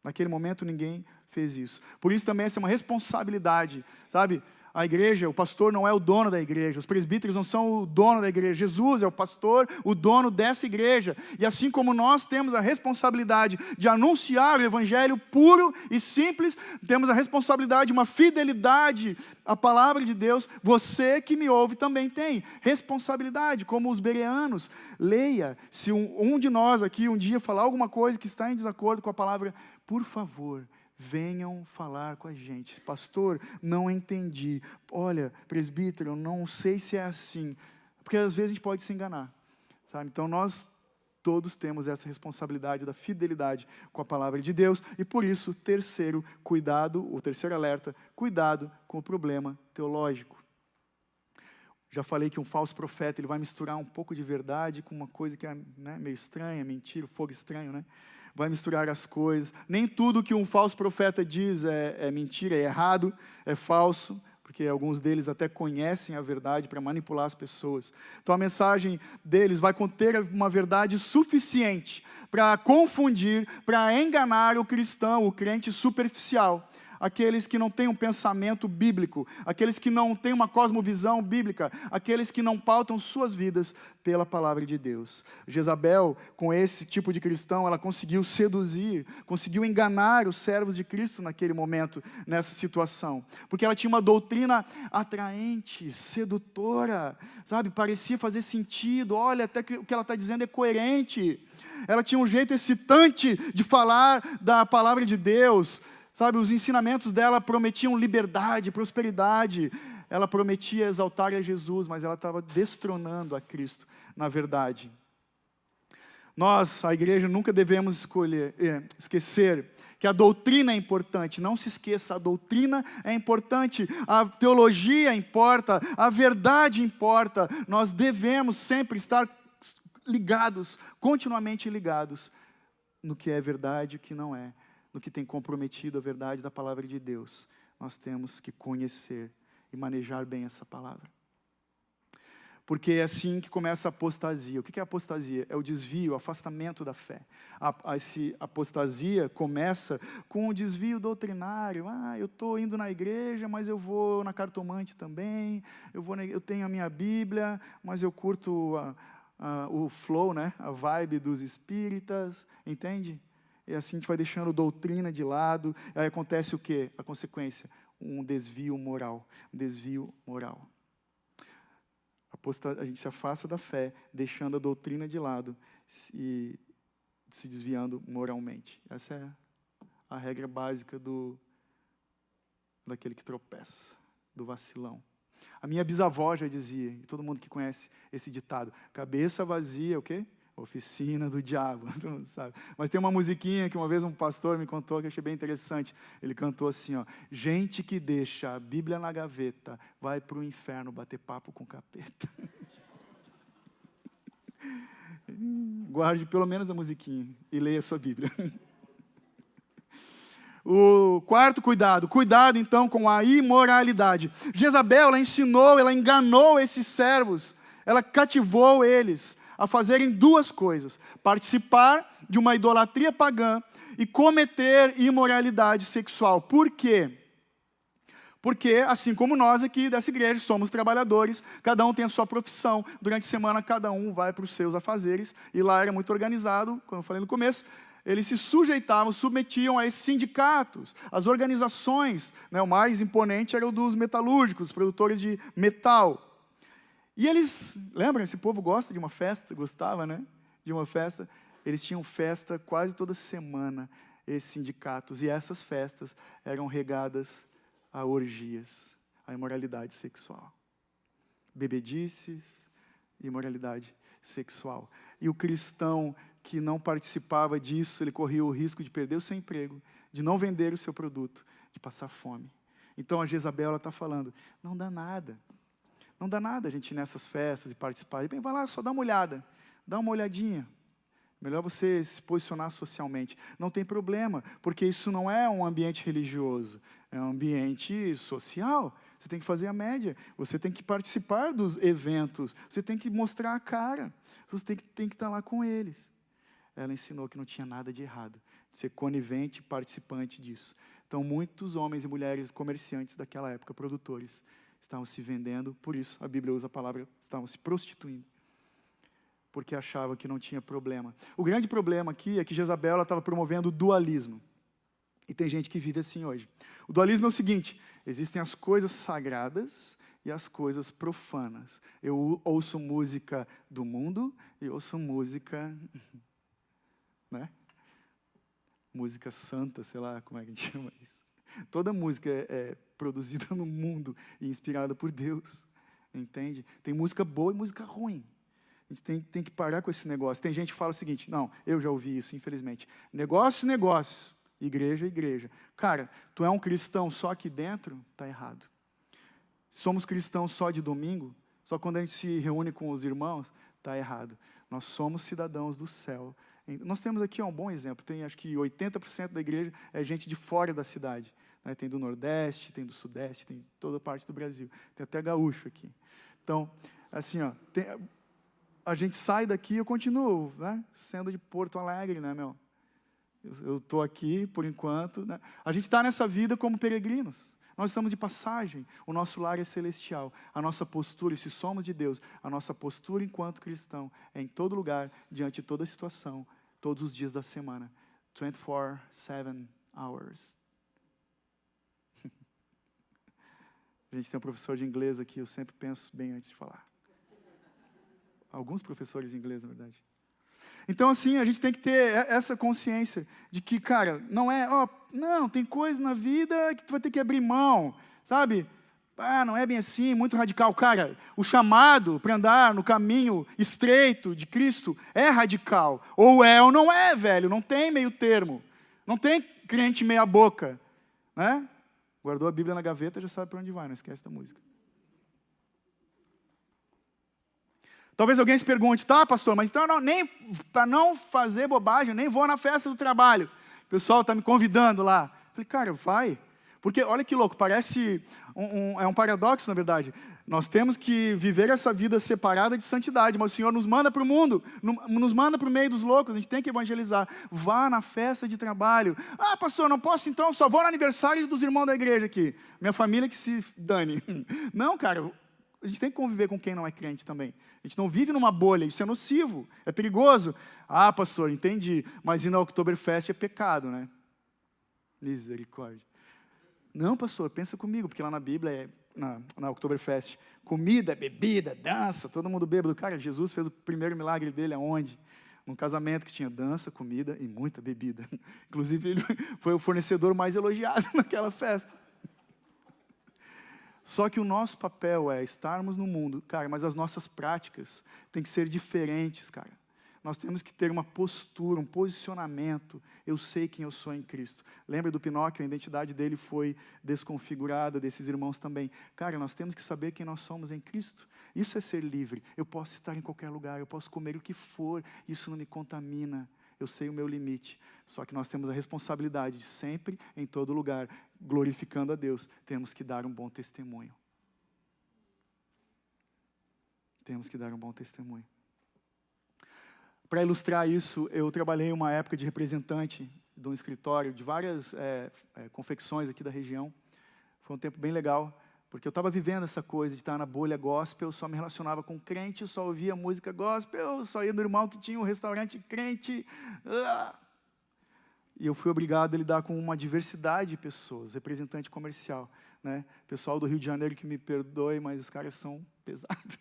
Naquele momento ninguém fez isso. Por isso também essa é uma responsabilidade, sabe? A igreja, o pastor não é o dono da igreja, os presbíteros não são o dono da igreja, Jesus é o pastor, o dono dessa igreja. E assim como nós temos a responsabilidade de anunciar o evangelho puro e simples, temos a responsabilidade, uma fidelidade à palavra de Deus, você que me ouve também tem responsabilidade, como os bereanos. Leia, se um de nós aqui um dia falar alguma coisa que está em desacordo com a palavra, por favor, venham falar com a gente. Pastor, não entendi. Olha, presbítero, eu não sei se é assim. Porque às vezes a gente pode se enganar. Sabe? Então nós todos temos essa responsabilidade da fidelidade com a palavra de Deus. E por isso, o terceiro alerta, cuidado com o problema teológico. Já falei que um falso profeta ele vai misturar um pouco de verdade com uma coisa que é meio estranha, mentira, fogo estranho, né? Vai misturar as coisas. Nem tudo que um falso profeta diz é mentira, é errado, é falso, porque alguns deles até conhecem a verdade para manipular as pessoas. Então a mensagem deles vai conter uma verdade suficiente para confundir, para enganar o cristão, o crente superficial. Aqueles que não têm um pensamento bíblico, aqueles que não têm uma cosmovisão bíblica, aqueles que não pautam suas vidas pela palavra de Deus. Jezabel, com esse tipo de cristão, ela conseguiu seduzir, conseguiu enganar os servos de Cristo naquele momento, nessa situação. Porque ela tinha uma doutrina atraente, sedutora, sabe? Parecia fazer sentido, olha, até que o que ela está dizendo é coerente. Ela tinha um jeito excitante de falar da palavra de Deus. Sabe, os ensinamentos dela prometiam liberdade, prosperidade. Ela prometia exaltar a Jesus, mas ela estava destronando a Cristo, na verdade. Nós, a igreja, nunca devemos esquecer que a doutrina é importante. Não se esqueça, a doutrina é importante, a teologia importa, a verdade importa. Nós devemos sempre estar ligados, continuamente ligados, no que é verdade e o que não é. No que tem comprometido a verdade da palavra de Deus. Nós temos que conhecer e manejar bem essa palavra. Porque é assim que começa a apostasia. O que é apostasia? É o desvio, o afastamento da fé. Essa apostasia começa com o desvio doutrinário. Eu estou indo na igreja, mas eu vou na cartomante também. Eu tenho a minha Bíblia, mas eu curto o flow, né? A vibe dos espíritas. Entende? E assim a gente vai deixando doutrina de lado. Aí acontece o quê? A consequência, um desvio moral. A gente se afasta da fé, deixando a doutrina de lado e se desviando moralmente. Essa é a regra básica daquele que tropeça, do vacilão. A minha bisavó já dizia, e todo mundo que conhece esse ditado, cabeça vazia, o quê? Oficina do diabo, todo mundo sabe. Mas tem uma musiquinha que uma vez um pastor me contou que eu achei bem interessante. Ele cantou assim, gente que deixa a Bíblia na gaveta vai para o inferno bater papo com o capeta. Guarde pelo menos a musiquinha e leia a sua Bíblia. O quarto cuidado, cuidado então com a imoralidade. Jezabel, ela ensinou, ela enganou esses servos, ela cativou eles a fazerem duas coisas: participar de uma idolatria pagã e cometer imoralidade sexual. Por quê? Porque, assim como nós aqui dessa igreja, somos trabalhadores, cada um tem a sua profissão, durante a semana cada um vai para os seus afazeres, e lá era muito organizado, como eu falei no começo, eles se sujeitavam, submetiam a esses sindicatos, as organizações, né, o mais imponente era o dos metalúrgicos, os produtores de metal. E eles, lembram, esse povo gosta de uma festa, gostava, né, de uma festa, eles tinham festa quase toda semana, esses sindicatos, e essas festas eram regadas a orgias, a imoralidade sexual. Bebedices, imoralidade sexual. E o cristão que não participava disso, ele corria o risco de perder o seu emprego, de não vender o seu produto, de passar fome. Então a Jezabel está falando, não dá nada a gente ir nessas festas e participar. E bem, vai lá, só dá uma olhadinha. Melhor você se posicionar socialmente. Não tem problema, porque isso não é um ambiente religioso, é um ambiente social. Você tem que fazer a média, você tem que participar dos eventos, você tem que mostrar a cara, você tem que estar lá com eles. Ela ensinou que não tinha nada de errado, de ser conivente e participante disso. Então, muitos homens e mulheres comerciantes daquela época, produtores, estavam se vendendo, por isso a Bíblia usa a palavra, estavam se prostituindo, porque achava que não tinha problema. O grande problema aqui é que Jezabel estava promovendo o dualismo. E tem gente que vive assim hoje. O dualismo é o seguinte: existem as coisas sagradas e as coisas profanas. Eu ouço música do mundo e ouço música, né? Música santa, sei lá como é que a gente chama isso. Toda música é produzida no mundo e inspirada por Deus, entende? Tem música boa e música ruim. A gente tem que parar com esse negócio. Tem gente que fala o seguinte, não, eu já ouvi isso, infelizmente. Negócio, igreja, igreja. Cara, tu é um cristão só aqui dentro? Está errado. Somos cristãos só de domingo? Só quando a gente se reúne com os irmãos? Está errado. Nós somos cidadãos do céu. Nós temos aqui um bom exemplo. Tem, acho que 80% da igreja é gente de fora da cidade. Né? Tem do Nordeste, tem do Sudeste, tem toda parte do Brasil. Tem até gaúcho aqui. Então, assim, ó, a gente sai daqui, eu continuo, né, sendo de Porto Alegre, né, meu? Eu estou aqui, por enquanto. Né? A gente está nessa vida como peregrinos. Nós estamos de passagem. O nosso lar é celestial. A nossa postura, e se somos de Deus, a nossa postura enquanto cristão é em todo lugar, diante de toda situação, todos os dias da semana. 24/7 hours. A gente tem um professor de inglês aqui, eu sempre penso bem antes de falar. Alguns professores de inglês, na verdade. Então, assim, a gente tem que ter essa consciência de que, cara, não, tem coisa na vida que tu vai ter que abrir mão, sabe? Não é bem assim, muito radical. Cara, o chamado para andar no caminho estreito de Cristo é radical. Ou é ou não é, velho, não tem meio termo. Não tem crente meia boca, né? Guardou a Bíblia na gaveta, já sabe para onde vai, não esquece da música. Talvez alguém se pergunte, tá, pastor, mas então nem para não fazer bobagem, eu nem vou na festa do trabalho. O pessoal está me convidando lá. Eu falei, cara, vai. Porque, olha que louco, parece é um paradoxo, na verdade. Nós temos que viver essa vida separada de santidade, mas o Senhor nos manda para o mundo, nos manda para o meio dos loucos, a gente tem que evangelizar. Vá na festa de trabalho. Ah, pastor, não posso então, só vou no aniversário dos irmãos da igreja aqui. Minha família que se dane. Não, cara, a gente tem que conviver com quem não é crente também. A gente não vive numa bolha, isso é nocivo, é perigoso. Ah, pastor, entendi, mas ir na Oktoberfest é pecado, né? Misericórdia. Não, pastor, pensa comigo, porque lá na Bíblia, na Oktoberfest, comida, bebida, dança, todo mundo bêbado. Cara, Jesus fez o primeiro milagre dele aonde? Num casamento que tinha dança, comida e muita bebida. Inclusive, ele foi o fornecedor mais elogiado naquela festa. Só que o nosso papel é estarmos no mundo, cara, mas as nossas práticas têm que ser diferentes, cara. Nós temos que ter uma postura, um posicionamento. Eu sei quem eu sou em Cristo. Lembra do Pinóquio? A identidade dele foi desconfigurada, desses irmãos também. Cara, nós temos que saber quem nós somos em Cristo. Isso é ser livre. Eu posso estar em qualquer lugar, eu posso comer o que for, isso não me contamina. eu sei o meu limite. Só que nós temos a responsabilidade de sempre, em todo lugar, glorificando a Deus, temos que dar um bom testemunho. Temos que dar um bom testemunho. Para ilustrar isso, eu trabalhei uma época de representante de um escritório de várias confecções aqui da região. Foi um tempo bem legal, porque eu estava vivendo essa coisa de estar na bolha gospel, só me relacionava com crente, só ouvia música gospel, só ia no irmão que tinha um restaurante crente. E eu fui obrigado a lidar com uma diversidade de pessoas, representante comercial. Né? Pessoal do Rio de Janeiro que me perdoe, mas os caras são pesados.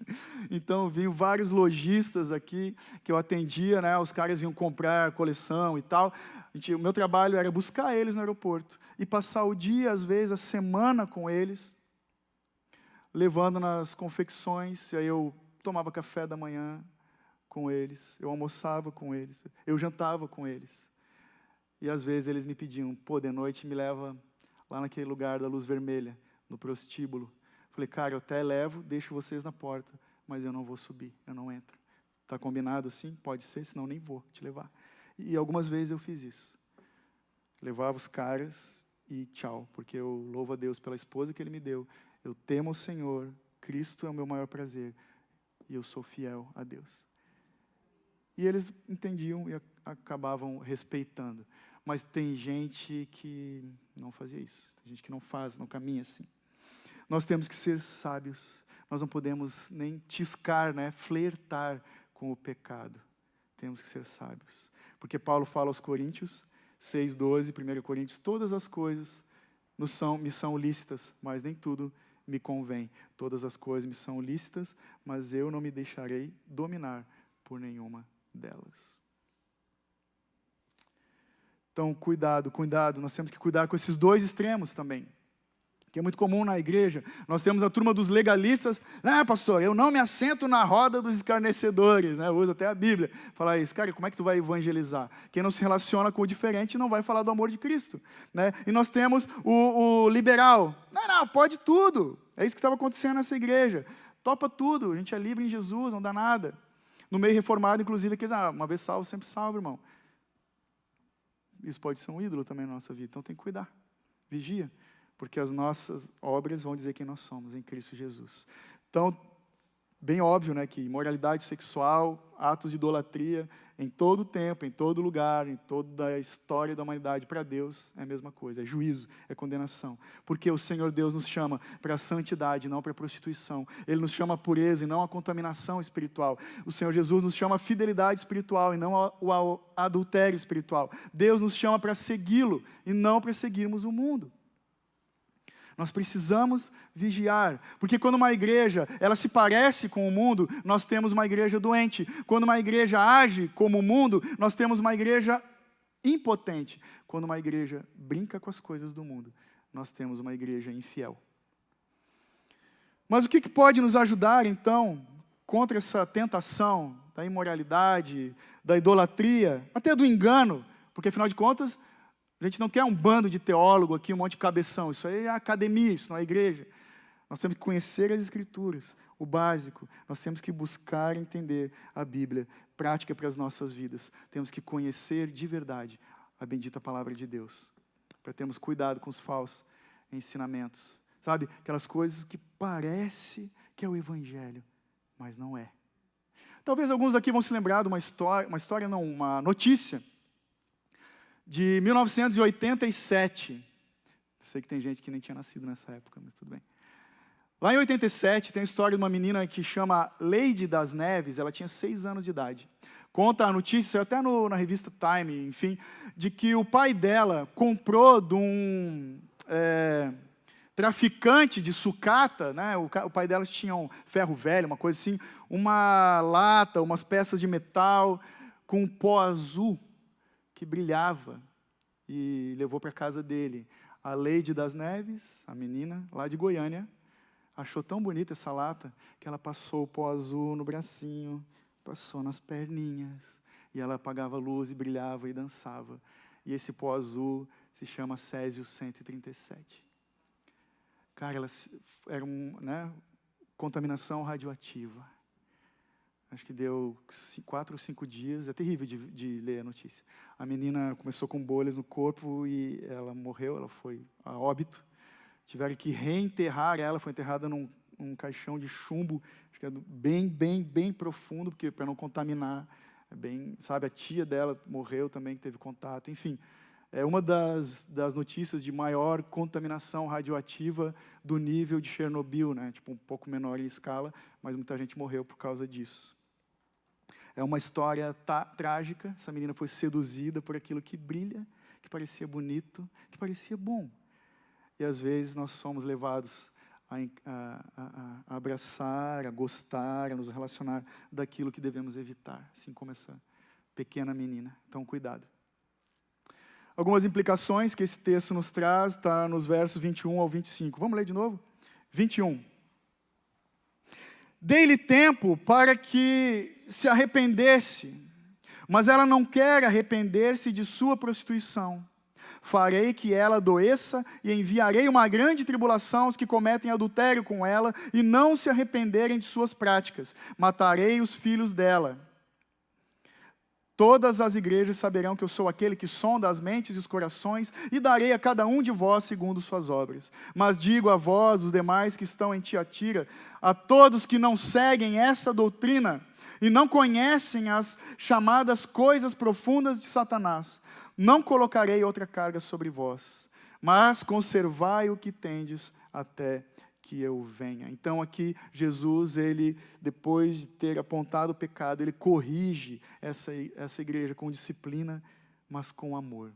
Então, vinham vários lojistas aqui que eu atendia, né? Os caras vinham comprar coleção e tal. O meu trabalho era buscar eles no aeroporto e passar o dia, às vezes, a semana com eles, levando nas confecções. E aí eu tomava café da manhã com eles, eu almoçava com eles, eu jantava com eles. E às vezes eles me pediam, pô, de noite me leva lá naquele lugar da luz vermelha, no prostíbulo. Falei, cara, eu até levo, deixo vocês na porta, mas eu não vou subir, eu não entro. Está combinado assim? Pode ser, senão nem vou te levar. E algumas vezes eu fiz isso. Levava os caras e tchau, porque eu louvo a Deus pela esposa que Ele me deu. Eu temo o Senhor, Cristo é o meu maior prazer, e eu sou fiel a Deus. E eles entendiam e acabavam respeitando. Mas tem gente que não fazia isso. Tem gente que não faz, não caminha assim. Nós temos que ser sábios. Nós não podemos nem tiscar, né, flertar com o pecado. Temos que ser sábios. Porque Paulo fala aos Coríntios, 6:12, 1 Coríntios, todas as coisas me são lícitas, mas nem tudo me convém. Todas as coisas me são lícitas, mas eu não me deixarei dominar por nenhuma delas. Então, cuidado, nós temos que cuidar com esses dois extremos também, que é muito comum na igreja. Nós temos a turma dos legalistas, pastor, eu não me assento na roda dos escarnecedores, né? Usa até a Bíblia, falar isso, cara, como é que tu vai evangelizar? Quem não se relaciona com o diferente não vai falar do amor de Cristo, né? E nós temos o liberal, não, pode tudo, é isso que estava acontecendo nessa igreja, topa tudo, a gente é livre em Jesus, não dá nada. No meio reformado, inclusive, aqueles, uma vez salvo, sempre salvo, irmão. Isso pode ser um ídolo também na nossa vida, então tem que cuidar, vigia, porque as nossas obras vão dizer quem nós somos, em Cristo Jesus. Então, bem óbvio, né, que imoralidade sexual, atos de idolatria, em todo tempo, em todo lugar, em toda a história da humanidade, para Deus é a mesma coisa, é juízo, é condenação. Porque o Senhor Deus nos chama para a santidade, não para a prostituição. Ele nos chama a pureza e não a contaminação espiritual. O Senhor Jesus nos chama a fidelidade espiritual e não ao adultério espiritual. Deus nos chama para segui-lo e não para seguirmos o mundo. Nós precisamos vigiar, porque quando uma igreja, ela se parece com o mundo, nós temos uma igreja doente. Quando uma igreja age como o mundo, nós temos uma igreja impotente. Quando uma igreja brinca com as coisas do mundo, nós temos uma igreja infiel. Mas o que pode nos ajudar, então, contra essa tentação da imoralidade, da idolatria, até do engano? Porque, afinal de contas, a gente não quer um bando de teólogo aqui, um monte de cabeção. Isso aí é academia, isso não é igreja. Nós temos que conhecer as Escrituras, o básico. Nós temos que buscar entender a Bíblia, prática para as nossas vidas. Temos que conhecer de verdade a bendita palavra de Deus, para termos cuidado com os falsos ensinamentos. Sabe, aquelas coisas que parece que é o Evangelho, mas não é. Talvez alguns aqui vão se lembrar de uma notícia, de 1987. Sei que tem gente que nem tinha nascido nessa época, mas tudo bem. Lá em 87, tem a história de uma menina que chama Lady das Neves, ela tinha 6 anos de idade. Conta a notícia, até na revista Time, enfim, de que o pai dela comprou de um traficante de sucata, né? O pai dela tinha um ferro velho, uma coisa assim, uma lata, umas peças de metal com um pó azul que brilhava, e levou para a casa dele. A Lady das Neves, a menina lá de Goiânia, achou tão bonita essa lata, que ela passou o pó azul no bracinho, passou nas perninhas, e ela apagava a luz e brilhava e dançava. E esse pó azul se chama Césio 137. Cara, ela era contaminação radioativa. acho que deu 4 ou 5 dias, é terrível de ler a notícia. A menina começou com bolhas no corpo e ela morreu, ela foi a óbito. Tiveram que reenterrar ela, foi enterrada num caixão de chumbo, acho que é bem profundo, porque para não contaminar, sabe, a tia dela morreu também, que teve contato, enfim. É uma das notícias de maior contaminação radioativa do nível de Chernobyl, né? Tipo, um pouco menor em escala, mas muita gente morreu por causa disso. É uma história trágica. Essa menina foi seduzida por aquilo que brilha, que parecia bonito, que parecia bom. E às vezes nós somos levados a abraçar, a gostar, a nos relacionar daquilo que devemos evitar, assim como essa pequena menina. Então, cuidado. Algumas implicações que esse texto nos traz, está nos versos 21 ao 25. Vamos ler de novo? 21. Dei-lhe tempo para que se arrependesse, mas ela não quer arrepender-se de sua prostituição. Farei que ela adoeça e enviarei uma grande tribulação aos que cometem adultério com ela e não se arrependerem de suas práticas. Matarei os filhos dela. Todas as igrejas saberão que eu sou aquele que sonda as mentes e os corações e darei a cada um de vós segundo suas obras. Mas digo a vós, os demais que estão em Tiatira, a todos que não seguem essa doutrina e não conhecem as chamadas coisas profundas de Satanás, não colocarei outra carga sobre vós, mas conservai o que tendes até que eu venha. Então aqui Jesus, ele, depois de ter apontado o pecado, ele corrige essa igreja com disciplina, mas com amor.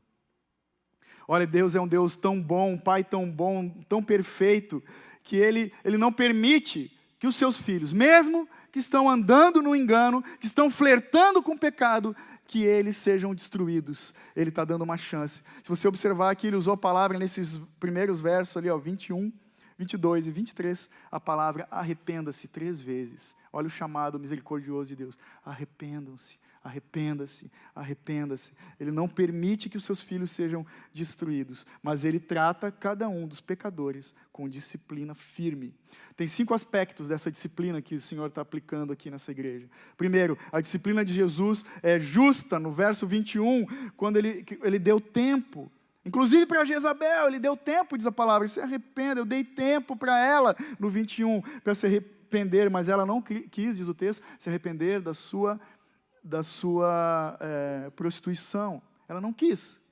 Olha, Deus é um Deus tão bom, um Pai tão bom, tão perfeito, que ele não permite que os seus filhos, mesmo que estão andando no engano, que estão flertando com o pecado, que eles sejam destruídos. Ele está dando uma chance. Se você observar aqui, ele usou a palavra nesses primeiros versos ali, 21, 22 e 23, a palavra arrependa-se 3 vezes. Olha o chamado misericordioso de Deus. Arrependam-se, arrependa-se, arrependa-se. Ele não permite que os seus filhos sejam destruídos, mas ele trata cada um dos pecadores com disciplina firme. Tem 5 aspectos dessa disciplina que o Senhor está aplicando aqui nessa igreja. Primeiro, a disciplina de Jesus é justa, no verso 21, quando ele deu tempo. Inclusive para Jezabel, ele deu tempo, diz a palavra, se arrependa, eu dei tempo para ela, no 21, para se arrepender, mas ela não quis, diz o texto, se arrepender da sua prostituição. Ela não quis.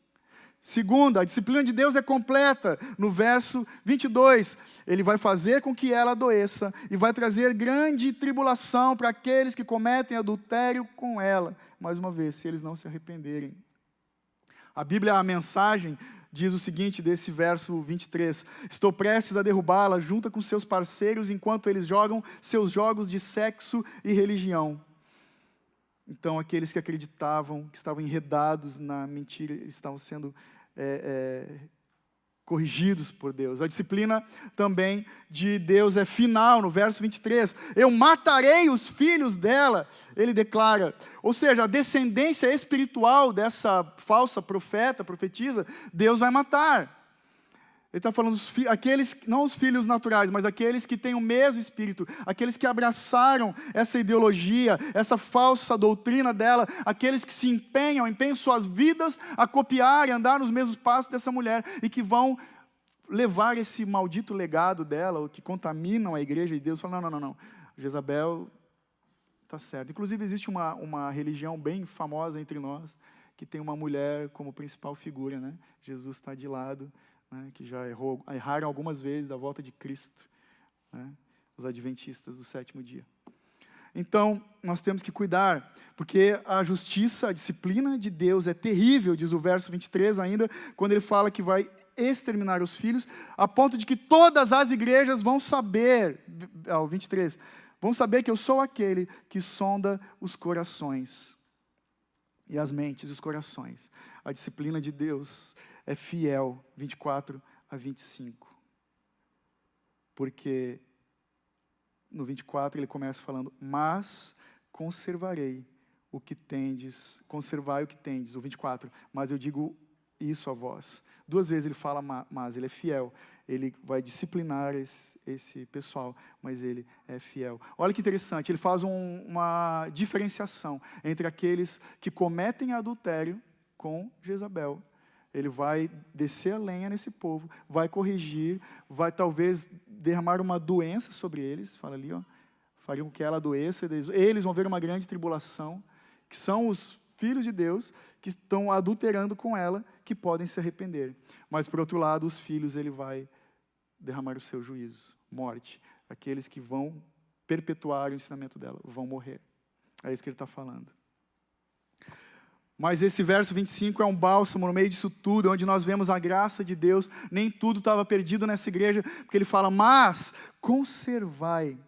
Segundo, a disciplina de Deus é completa. No verso 22, ele vai fazer com que ela adoeça e vai trazer grande tribulação para aqueles que cometem adultério com ela. Mais uma vez, se eles não se arrependerem. A Bíblia, a mensagem, diz o seguinte desse verso 23. Estou prestes a derrubá-la junto com seus parceiros enquanto eles jogam seus jogos de sexo e religião. Então, aqueles que acreditavam, que estavam enredados na mentira, estavam sendo corrigidos por Deus. A disciplina também de Deus é final, no verso 23. Eu matarei os filhos dela, ele declara. Ou seja, a descendência espiritual dessa falsa profetisa, Deus vai matar. Ele está falando, não os filhos naturais, mas aqueles que têm o mesmo espírito, aqueles que abraçaram essa ideologia, essa falsa doutrina dela, aqueles que se empenham suas vidas a copiar e andar nos mesmos passos dessa mulher, e que vão levar esse maldito legado dela, ou que contaminam a igreja de Deus, falando, não, Jezabel está certo. Inclusive existe uma religião bem famosa entre nós, que tem uma mulher como principal figura, né? Jesus está de lado, que já erraram algumas vezes da volta de Cristo, né? Os adventistas do 7º dia. Então, nós temos que cuidar, porque a justiça, a disciplina de Deus é terrível, diz o verso 23 ainda, quando ele fala que vai exterminar os filhos, a ponto de que todas as igrejas vão saber, o 23, vão saber que eu sou aquele que sonda os corações, e as mentes e os corações. A disciplina de Deus é fiel, 24 a 25. Porque no 24 ele começa falando, mas conservai o que tendes. O 24, mas eu digo isso a vós. 2 vezes ele fala mas, ele é fiel. Ele vai disciplinar esse pessoal, mas ele é fiel. Olha que interessante, ele faz uma diferenciação entre aqueles que cometem adultério com Jezabel. Ele vai descer a lenha nesse povo, vai corrigir, vai talvez derramar uma doença sobre eles, fala ali, faria com que ela adoeça, eles vão ver uma grande tribulação, que são os filhos de Deus, que estão adulterando com ela, que podem se arrepender. Mas, por outro lado, os filhos, ele vai derramar o seu juízo, morte. Aqueles que vão perpetuar o ensinamento dela, vão morrer. É isso que ele está falando. Mas esse verso 25 é um bálsamo no meio disso tudo, onde nós vemos a graça de Deus. Nem tudo estava perdido nessa igreja, porque ele fala, mas conservai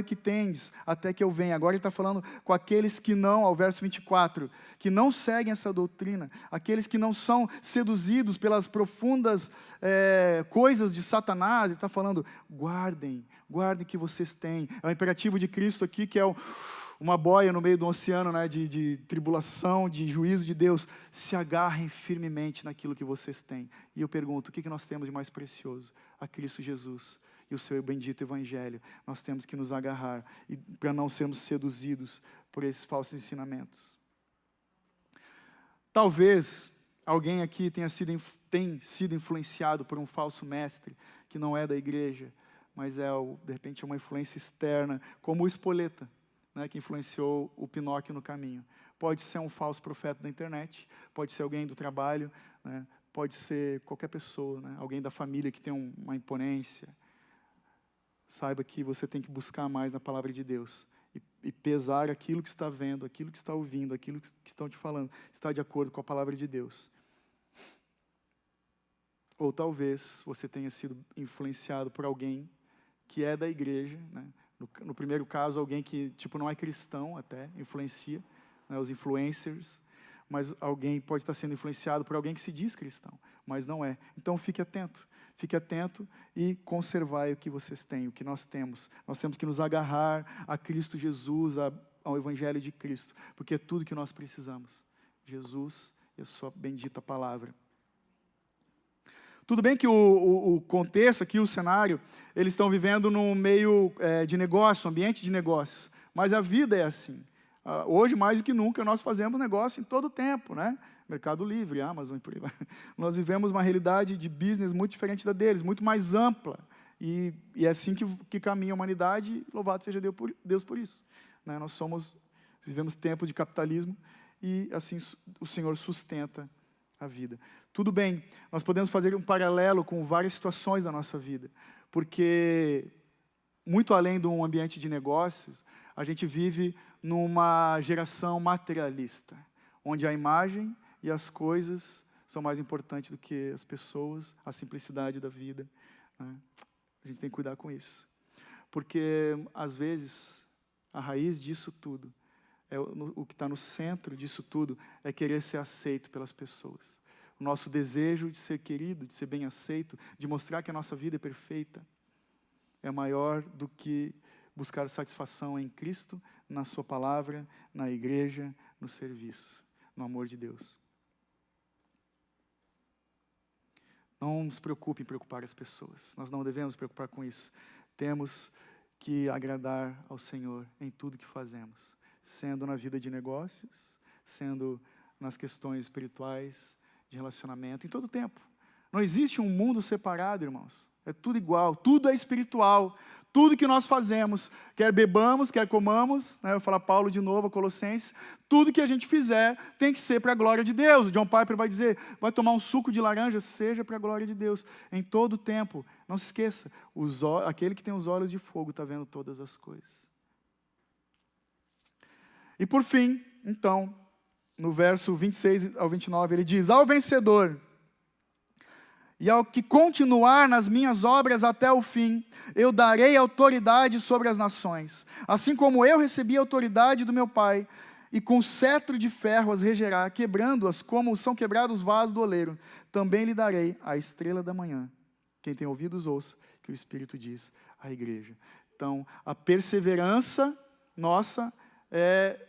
o que tendes, até que eu venha. Agora ele está falando com aqueles que não, ao verso 24, que não seguem essa doutrina, aqueles que não são seduzidos pelas profundas coisas de Satanás. Ele está falando, guardem o que vocês têm. É o imperativo de Cristo aqui, que é uma boia no meio do oceano, né, de tribulação, de juízo de Deus. Se agarrem firmemente naquilo que vocês têm. E eu pergunto, o que nós temos de mais precioso? A Cristo Jesus e o seu bendito evangelho. Nós temos que nos agarrar para não sermos seduzidos por esses falsos ensinamentos. Talvez alguém aqui tenha sido influenciado por um falso mestre que não é da igreja, mas de repente, uma influência externa, como o Espoleta, né, que influenciou o Pinóquio no caminho. Pode ser um falso profeta da internet, pode ser alguém do trabalho, né, pode ser qualquer pessoa, né, alguém da família que tem uma imponência. Saiba que você tem que buscar mais na palavra de Deus e pesar aquilo que está vendo, aquilo que está ouvindo, aquilo que estão te falando, está de acordo com a palavra de Deus. Ou talvez você tenha sido influenciado por alguém que é da igreja, né? No primeiro caso, alguém que não é cristão até, influencia, né, os influencers, mas alguém pode estar sendo influenciado por alguém que se diz cristão, mas não é. Então fique atento e conservai o que vocês têm, o que nós temos. Nós temos que nos agarrar a Cristo Jesus, ao Evangelho de Cristo, porque é tudo que nós precisamos. Jesus e a sua bendita palavra. Tudo bem que o contexto aqui, o cenário, eles estão vivendo num meio de negócio, ambiente de negócios, mas a vida é assim. Hoje, mais do que nunca, nós fazemos negócio em todo o tempo, né? Mercado Livre, Amazon e por aí vai. Nós vivemos uma realidade de business muito diferente da deles, muito mais ampla. E é assim que caminha a humanidade, louvado seja Deus por isso. Né? Vivemos tempo de capitalismo e assim o Senhor sustenta a vida. Tudo bem, nós podemos fazer um paralelo com várias situações da nossa vida, porque muito além de um ambiente de negócios, a gente vive numa geração materialista, onde a imagem e as coisas são mais importantes do que as pessoas, a simplicidade da vida. Né? A gente tem que cuidar com isso. Porque, às vezes, a raiz disso tudo, o que está no centro disso tudo, é querer ser aceito pelas pessoas. O nosso desejo de ser querido, de ser bem aceito, de mostrar que a nossa vida é perfeita, é maior do que buscar satisfação em Cristo, na sua palavra, na igreja, no serviço, no amor de Deus. Não nos preocupe em preocupar as pessoas. Nós não devemos nos preocupar com isso. Temos que agradar ao Senhor em tudo que fazemos. Sendo na vida de negócios, sendo nas questões espirituais, de relacionamento, em todo tempo. Não existe um mundo separado, irmãos. É tudo igual, tudo é espiritual. Tudo que nós fazemos, quer bebamos, quer comamos, né, eu vou falar Paulo de novo, a Colossenses, tudo que a gente fizer tem que ser para a glória de Deus. O John Piper vai dizer, vai tomar um suco de laranja, seja para a glória de Deus. Em todo tempo, não se esqueça, aquele que tem os olhos de fogo está vendo todas as coisas. E por fim, então, no verso 26 ao 29, ele diz, ao vencedor, e ao que continuar nas minhas obras até o fim, eu darei autoridade sobre as nações. Assim como eu recebi a autoridade do meu Pai, e com cetro de ferro as regerá, quebrando-as como são quebrados os vasos do oleiro. Também lhe darei a estrela da manhã. Quem tem ouvidos, ouça, que o Espírito diz à igreja. Então, a perseverança nossa é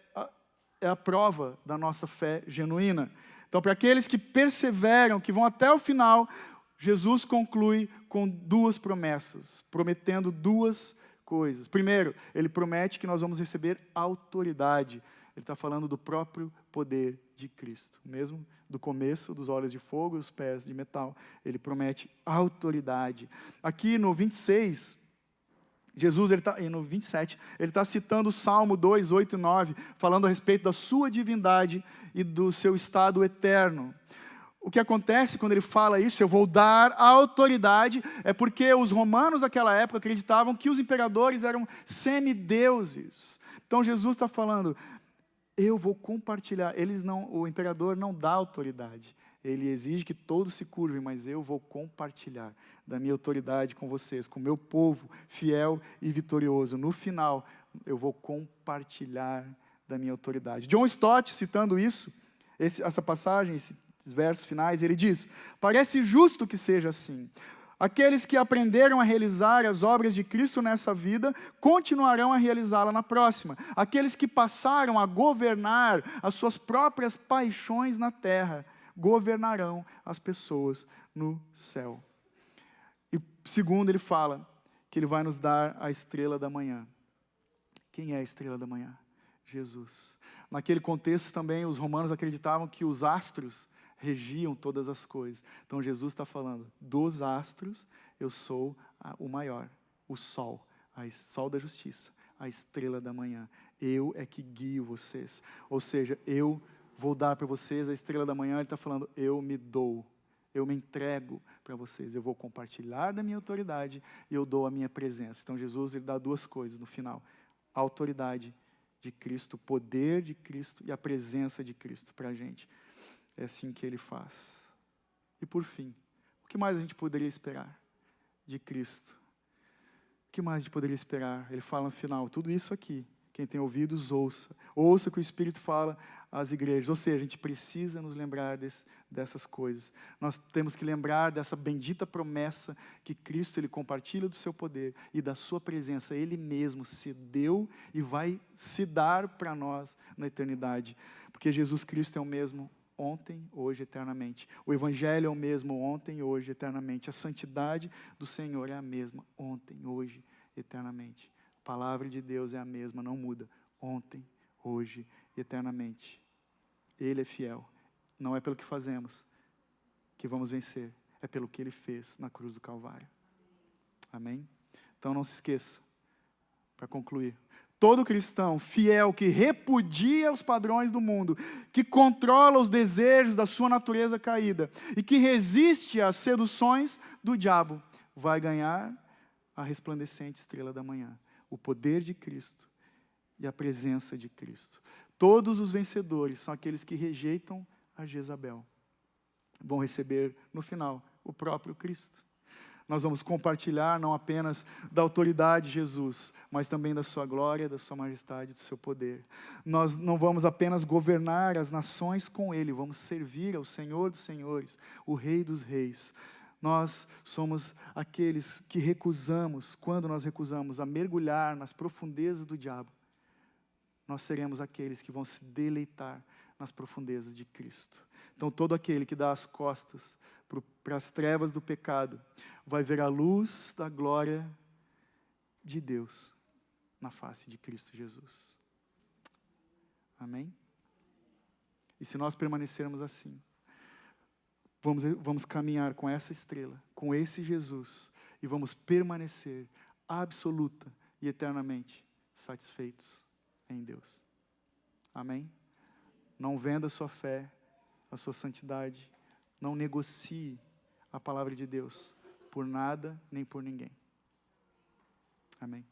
a prova da nossa fé genuína. Então, para aqueles que perseveram, que vão até o final, Jesus conclui com duas promessas, prometendo duas coisas. Primeiro, ele promete que nós vamos receber autoridade. Ele está falando do próprio poder de Cristo. Mesmo do começo, dos olhos de fogo e os pés de metal, ele promete autoridade. Aqui no 26, Jesus, e no 27, ele está citando o Salmo 2, 8 e 9, falando a respeito da sua divindade e do seu estado eterno. O que acontece quando ele fala isso, eu vou dar autoridade, é porque os romanos daquela época acreditavam que os imperadores eram semideuses. Então Jesus está falando, eu vou compartilhar. O imperador não dá autoridade. Ele exige que todos se curvem, mas eu vou compartilhar da minha autoridade com vocês, com o meu povo fiel e vitorioso. No final, eu vou compartilhar da minha autoridade. John Stott, citando isso, essa passagem, esses versos finais, ele diz, parece justo que seja assim. Aqueles que aprenderam a realizar as obras de Cristo nessa vida, continuarão a realizá-la na próxima. Aqueles que passaram a governar as suas próprias paixões na terra, governarão as pessoas no céu. E segundo, ele fala que ele vai nos dar a estrela da manhã. Quem é a estrela da manhã? Jesus. Naquele contexto também, os romanos acreditavam que os astros regiam todas as coisas. Então Jesus está falando, dos astros eu sou o maior, o sol da justiça, a estrela da manhã. Eu é que guio vocês. Ou seja, eu vou dar para vocês a estrela da manhã. Ele está falando, eu me dou, eu me entrego para vocês. Eu vou compartilhar da minha autoridade e eu dou a minha presença. Então Jesus, ele dá duas coisas no final. A autoridade de Cristo, o poder de Cristo e a presença de Cristo para a gente. É assim que ele faz. E por fim, o que mais a gente poderia esperar de Cristo? O que mais a gente poderia esperar? Ele fala no final, tudo isso aqui, quem tem ouvidos, ouça. Ouça o que o Espírito fala às igrejas. Ou seja, a gente precisa nos lembrar dessas coisas. Nós temos que lembrar dessa bendita promessa que Cristo, ele compartilha do seu poder e da sua presença. Ele mesmo se deu e vai se dar para nós na eternidade. Porque Jesus Cristo é o mesmo ontem, hoje, eternamente. O Evangelho é o mesmo ontem, hoje, eternamente. A santidade do Senhor é a mesma ontem, hoje, eternamente. A palavra de Deus é a mesma, não muda. Ontem, hoje, eternamente. Ele é fiel. Não é pelo que fazemos que vamos vencer. É pelo que Ele fez na cruz do Calvário. Amém? Então não se esqueça, para concluir. Todo cristão fiel que repudia os padrões do mundo, que controla os desejos da sua natureza caída e que resiste às seduções do diabo, vai ganhar a resplandecente estrela da manhã, o poder de Cristo e a presença de Cristo. Todos os vencedores são aqueles que rejeitam a Jezabel. Vão receber, no final, o próprio Cristo. Nós vamos compartilhar não apenas da autoridade de Jesus, mas também da sua glória, da sua majestade, do seu poder. Nós não vamos apenas governar as nações com Ele, vamos servir ao Senhor dos Senhores, o Rei dos Reis. Nós somos aqueles que recusamos, quando nós recusamos a mergulhar nas profundezas do diabo, nós seremos aqueles que vão se deleitar nas profundezas de Cristo. Então todo aquele que dá as costas para as trevas do pecado, vai ver a luz da glória de Deus na face de Cristo Jesus. Amém? E se nós permanecermos assim, vamos caminhar com essa estrela, com esse Jesus, e vamos permanecer absoluta e eternamente satisfeitos em Deus. Amém? Não venda a sua fé, a sua santidade, não negocie a palavra de Deus por nada nem por ninguém. Amém.